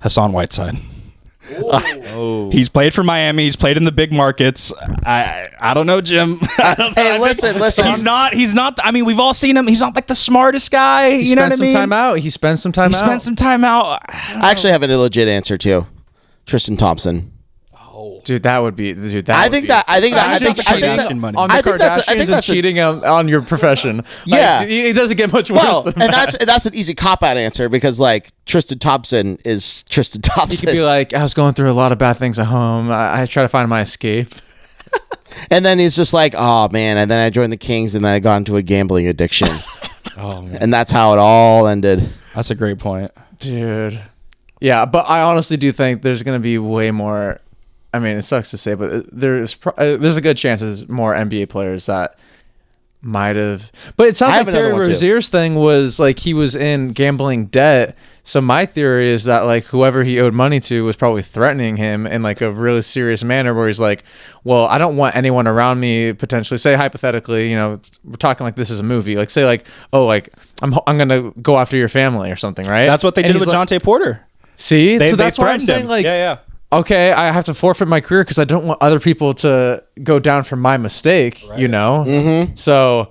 Hassan Whiteside. Oh. He's played for Miami. He's played in the big markets. I don't know, Jim. Hey, listen. He's not. I mean, we've all seen him. He's not like the smartest guy. He you know what I spent mean? some time out. He spent some time He out. spent some time out. I actually have a legit answer too. Tristan Thompson. Dude, that would be. Dude, that I would think be- that. I think that. I Imagine think. I cheating think that. money. on the I think that's- I Kardashians think and that's a- cheating on your profession. Like, Yeah. it doesn't get much worse Well, than and that. that's an easy cop out answer because like Tristan Thompson is Tristan You Thompson, could be like, I was going through a lot of bad things at home. I try to find my escape. and then he's just like, oh man, and then I joined the Kings, and then I got into a gambling addiction, Oh man, and that's how it all ended. that's a great point. Dude. Yeah, but I honestly do think there's going to be way more. I mean, it sucks to say, but there's a good chance there's more NBA players that might have. But it sounds I like have another Terry one, too. Rozier's thing was like he was in gambling debt. So my theory is that like whoever he owed money to was probably threatening him in like a really serious manner where he's like, well, I don't want anyone around me potentially, say hypothetically, we're talking like this is a movie. Like say like, oh, like I'm going to go after your family or something, right? That's what they And did he's with like, Jonte Porter. See? They so that's why I'm threatened saying him. like, yeah. okay, I have to forfeit my career because I don't want other people to go down for my mistake, Mm-hmm. So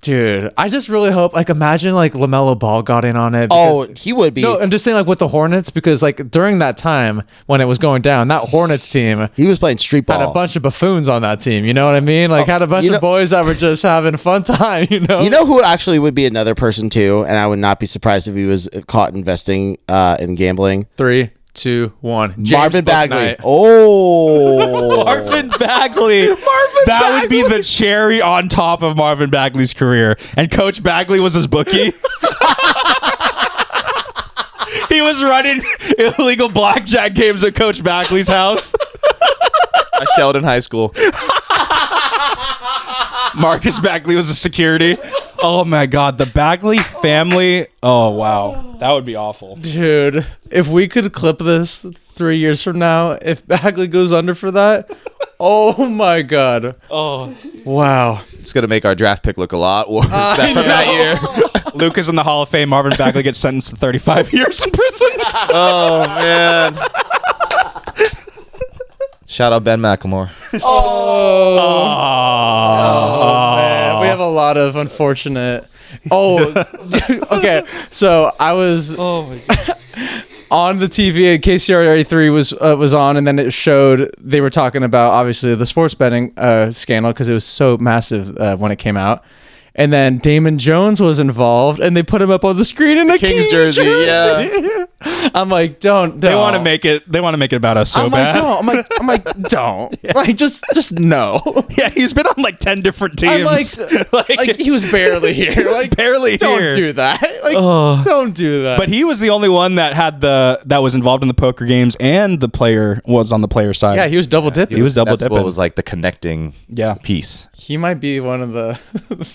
Dude, I just really hope, like, imagine, like, LaMelo Ball got in on it. Oh, he would be. No, I'm just saying, like, with the Hornets, because, like, during that time when it was going down, that Hornets team He was playing street ball. had a bunch of buffoons on that team. You know what I mean? Like, had a bunch of boys that were just having a fun time, you know? You know who actually would be another person, too, and I would not be surprised if he was caught investing in gambling? 3, 2, 1. James Marvin Bagley. Bouknight. Oh. Marvin Bagley. That would be the cherry on top of Marvin Bagley's career. And Coach Bagley was his bookie. He was running illegal blackjack games at Coach Bagley's house. I shelled in high school. Marcus Bagley was the security. Oh my God, the Bagley family. Oh wow, that would be awful. Dude, if we could clip this 3 years from now, if Bagley goes under for that, oh my God. Oh, Wow. It's gonna make our draft pick look a lot worse from that year. Luke is in the Hall of Fame. Marvin Bagley gets sentenced to 35 years in prison. Oh man. Shout out Ben McLemore. Man, we have a lot of unfortunate. Oh, okay. So I was on the TV and KCRA3 was on, and then it showed they were talking about obviously the sports betting scandal because it was so massive when it came out. And then Damon Jones was involved, and they put him up on the screen in a Kings jersey. Yeah. I'm like, don't. They want to make it. They want to make it about us so I'm bad. like, don't. I'm like, don't. Like, just no. Yeah, he's been on like 10 different teams. I'm like he was barely here. Like, barely don't here. do that. Like, Oh. don't do that. But he was the only one that was involved in the poker games, and the player was on the player side. yeah, he was double dipping. He was double That's dipping. what was like the connecting Yeah. piece. He might be one of the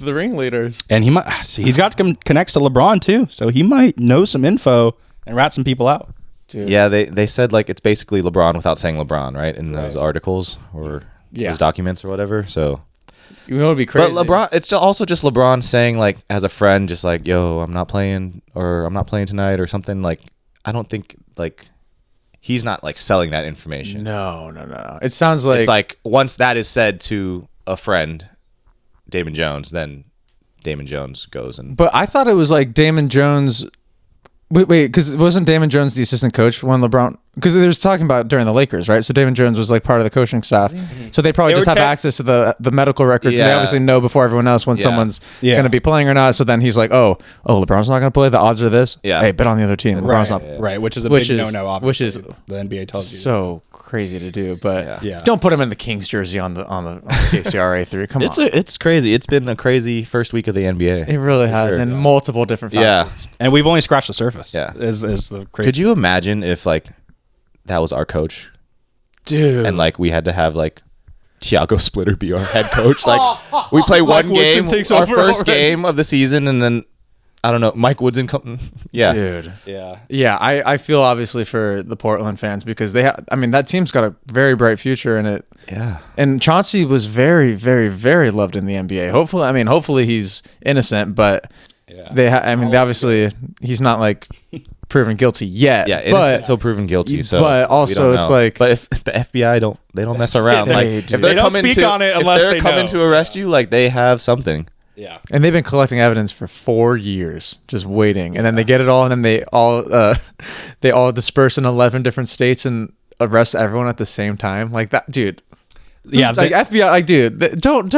the ringleaders. And he's got some connects to LeBron too, so he might know some info and rat some people out. Dude. Yeah, they said like it's basically LeBron without saying LeBron, right? In those articles or those documents or whatever. So You know, it'd be crazy. But LeBron, it's also just LeBron saying like as a friend, just like, yo, I'm not playing tonight or something. Like, I don't think like he's not like selling that information. No. It sounds like It's like once that is said to a friend, Damon Jones, then Damon Jones goes and. But I thought it was like Damon Jones. Wait, because wasn't Damon Jones the assistant coach when LeBron? Because they were talking about during the Lakers, right? So Damon Jones was like part of the coaching staff. So they probably just have access to the medical records. And they obviously know before everyone else when someone's going to be playing or not. So then he's like, oh, LeBron's not going to play. The odds are this. Yeah. Hey, bet on the other team. LeBron's not. Right, which is a big no-no, obviously. Which is the NBA tells you. so crazy to do. But Yeah. don't put him in the Kings jersey on the KCRA3. Come on. It's crazy. It's been a crazy first week of the NBA. It really has in multiple different facets. And we've only scratched the surface. Yeah. Is the crazy. Could you imagine if like that was our coach, Dude. and like we had to have like Tiago Splitter be our head coach? Like we play one Woodson game, takes our over first already. game of the season, and then I don't know, Mike Woodson come. Yeah, Dude. Yeah. Yeah, I feel obviously for the Portland fans because that team's got a very bright future in it. yeah. And Chauncey was very, very, very loved in the NBA. Hopefully he's innocent, but they obviously he's not like proven guilty yet. Yeah, but innocent until proven guilty. So, but also we don't it's know. like- but if the FBI don't mess around. Like if They they're don't coming speak on it unless if they're they coming know. to arrest you, like they have something. Yeah. and they've been collecting evidence for 4 years, just waiting, and then they get it all, and then they all disperse in 11 different states and arrest everyone at the same time. Like that, dude. Yeah. Like FBI, like dude, don't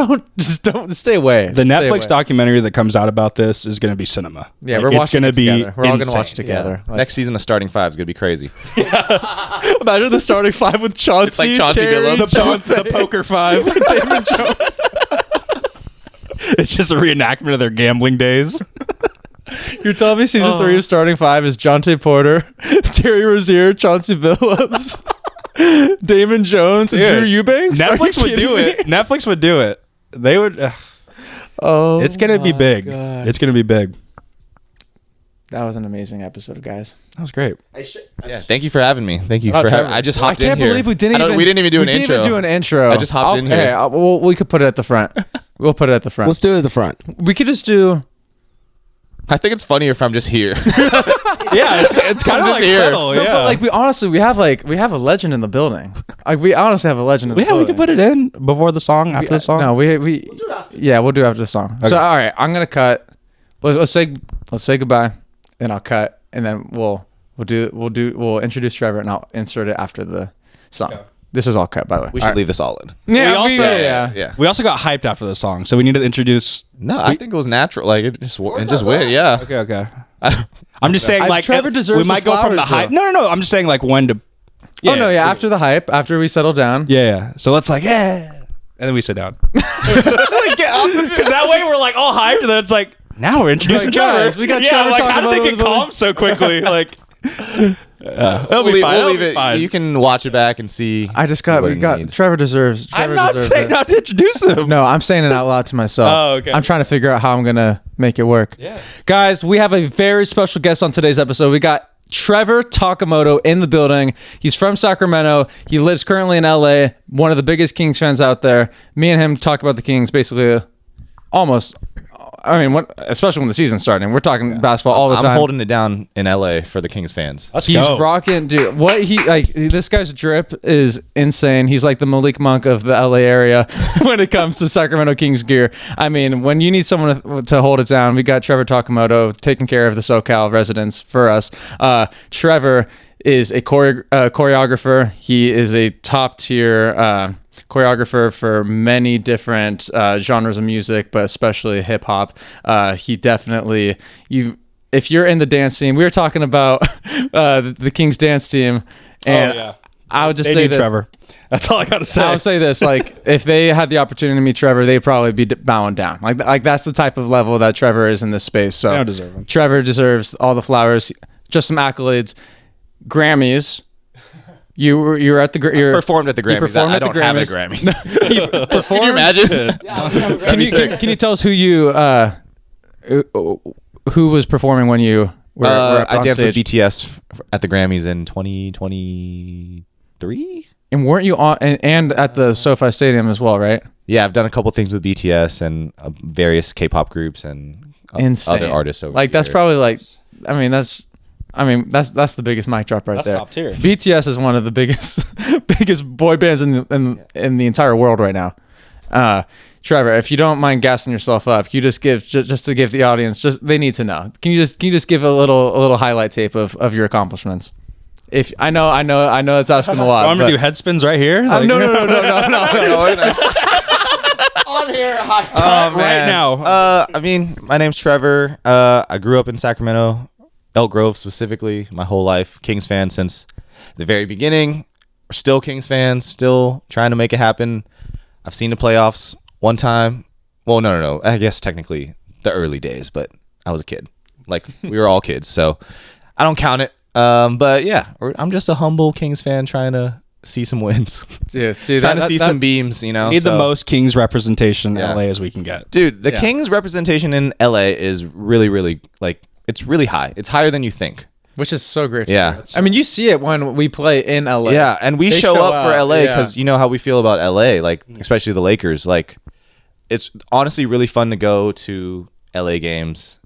stay away. The Stay Netflix away. documentary that comes out about this is going to be cinema. Yeah, Like, we're it's watching gonna it be together. We're all gonna watch it insane. together. Like, Next season, the starting five is gonna be crazy. imagine the starting five with Chauncey, It's like Chauncey Terry, Billups. The poker five. Damon Jones. It's just a reenactment of their gambling days. You're telling me season 3 of starting five is Jonte Porter, Terry Rozier, Chauncey Billups, Damon Jones, and Drew Eubanks? Are you Netflix would kidding do me? it. Netflix would do it. They would. Oh, It's gonna be my big. God. It's gonna be big. That was an amazing episode, guys. That was great. Yeah, thank you for having me. Thank you Oh, for having. Trevor. I just I hopped in can't here. believe we didn't even. We didn't even do an intro. Do an intro. I just hopped in here. Hey, we could put it at the front. We'll put it at the front. Let's do it at the front. We could just do. I think it's funnier if I'm just here. Yeah, it's kind of just like here. subtle. No, Yeah, but like we have a legend in the building. Like we honestly have a legend in the building. we can put it in before the song, after the song. No, we yeah, we'll do it after the song. So all right, I'm gonna cut. Let's say goodbye, and I'll cut, and then we'll introduce Trevor, and I'll insert it after the song. Okay. This is all cut, by the way. We should leave this all in. Yeah, We also- Yeah. We also got hyped after the song, so we need to introduce. No, I think it was natural. Like it just went. Yeah. Okay. I'm just saying, like, Trevor deserves we the might go from the flowers, hype. though. No. I'm just saying, like, when to. Oh no, yeah. After the hype, after we settle down. Yeah. So let's and then we sit down. Because that way we're like all hyped, and then it's like now we're introducing Like, Trevor. guys, we got Trevor like talking how did about they the get calm so quickly? Like, it'll be fine. We'll It'll leave be it. fine. You can watch it back and see. I just see got what we it got needs. Trevor deserves. I'm Trevor not deserves saying it. not to introduce him. No, I'm saying it out loud to myself. Oh, okay. I'm trying to figure out how I'm gonna make it work. Yeah. Guys, we have a very special guest on today's episode. We got Trevor Takamoto in the building. He's from Sacramento. He lives currently in LA. One of the biggest Kings fans out there. Me and him talk about the Kings basically almost. I mean, especially when the season's starting. We're talking basketball all the time. I'm holding it down in LA for the Kings fans. Let's He's go. rocking, dude. What he like? This guy's drip is insane. He's like the Malik Monk of the LA area when it comes to Sacramento Kings gear. I mean, when you need someone to hold it down, we got Trevor Takamoto taking care of the SoCal residents for us. Trevor is a choreographer. He is a top tier choreographer for many different genres of music, but especially hip hop. He definitely if you're in the dance team, we were talking about the Kings dance team, and yeah. I would just They say need this. Trevor. That's all I gotta say. I would say this: like, if they had the opportunity to meet Trevor, they'd probably be bowing down. Like that's the type of level that Trevor is in this space. So They don't deserve him. Trevor deserves all the flowers. Just some accolades, Grammys. You were at the you Performed at the Grammys. performed I at the don't have a Grammys. Grammy. performed. Can you imagine? Can you tell us who was performing when you were up I on danced with stage? BTS at the Grammys in 2023. And weren't you on and at the SoFi Stadium as well, right? Yeah, I've done a couple things with BTS and various K-pop groups and Insane. other artists over Like that's here. probably like, that's the biggest mic drop right That's there. top tier. BTS is one of the biggest biggest boy bands in the entire world right now. Trevor, if you don't mind gassing yourself up, can you just give just to give the audience they need to know. Can you just give a little highlight tape of your accomplishments? If I know it's asking a lot. I'm gonna but- do head spins right here. Like, no. On here, high Oh, right now. I mean, my name's Trevor. I grew up in Sacramento, Elk Grove specifically, my whole life. Kings fan since the very beginning. We're still Kings fans, still trying to make it happen. I've seen the playoffs one time. Well, no. I guess technically the early days, but I was a kid. Like, we were all kids, so I don't count it. But yeah, I'm just a humble Kings fan trying to see some wins. Dude, see Trying to see some beams, you know. Need the so- most Kings representation in Yeah. LA as we can get. Dude, the Yeah. Kings representation in LA is really, really like it's really high. It's higher than you think. which is so great. to Yeah. hear. I mean, you see it when we play in LA. Yeah, and we They show up for out, LA yeah. because you know how we feel about LA, like especially the Lakers. Like, it's honestly really fun to go to LA games,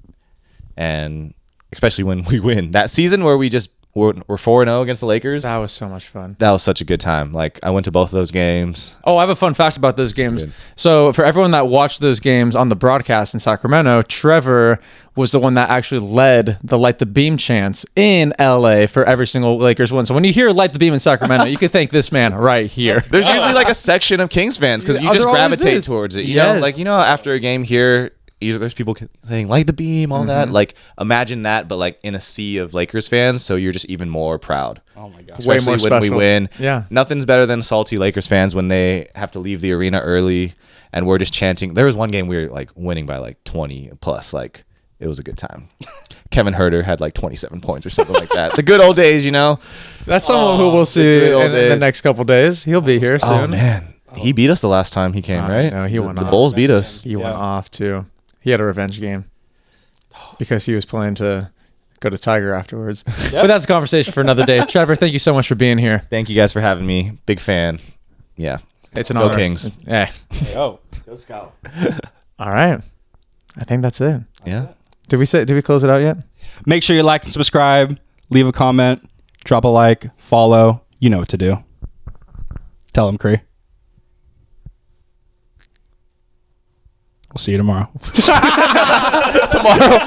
and especially when we win. That season where we're 4-0 against the Lakers. That was so much fun. That was such a good time. Like, I went to both of those games. Oh, I have a fun fact about those games. Good. So for everyone that watched those games on the broadcast in Sacramento, Trevor was the one that actually led the Light the Beam chants in LA for every single Lakers win. So when you hear Light the Beam in Sacramento, you can thank this man right here. There's usually like a section of Kings fans because you Oh, just there always gravitate is. towards it. You Yes. know, like, you know, after a game here, either there's people saying light the beam, all that. Like, imagine that, but like in a sea of Lakers fans, so you're just even more proud. Oh my gosh. Way Especially more when we special. win. Yeah. Nothing's better than salty Lakers fans when they have to leave the arena early and we're just chanting. There was one game we were like winning by like 20 plus. Like, it was a good time. Kevin Herter had like 27 points or something like that. The good old days, you know? That's someone who we'll see good old in the days. next couple days. He'll be here soon. Oh, man. He beat us the last time he came, I right? know, he went The off. Bulls beat us. He went off too. He had a revenge game because he was planning to go to Tiger afterwards. But that's a conversation for another day. Trevor, thank you so much for being here. Thank you guys for having me. Big fan. Yeah. It's an Go honor. Kings. Yeah. Oh. Go Scout. All right. I think that's it. Yeah. Did we close it out yet? Make sure you like and subscribe. Leave a comment. Drop a like. Follow. You know what to do. Tell them, Cree. We'll see you tomorrow. Tomorrow.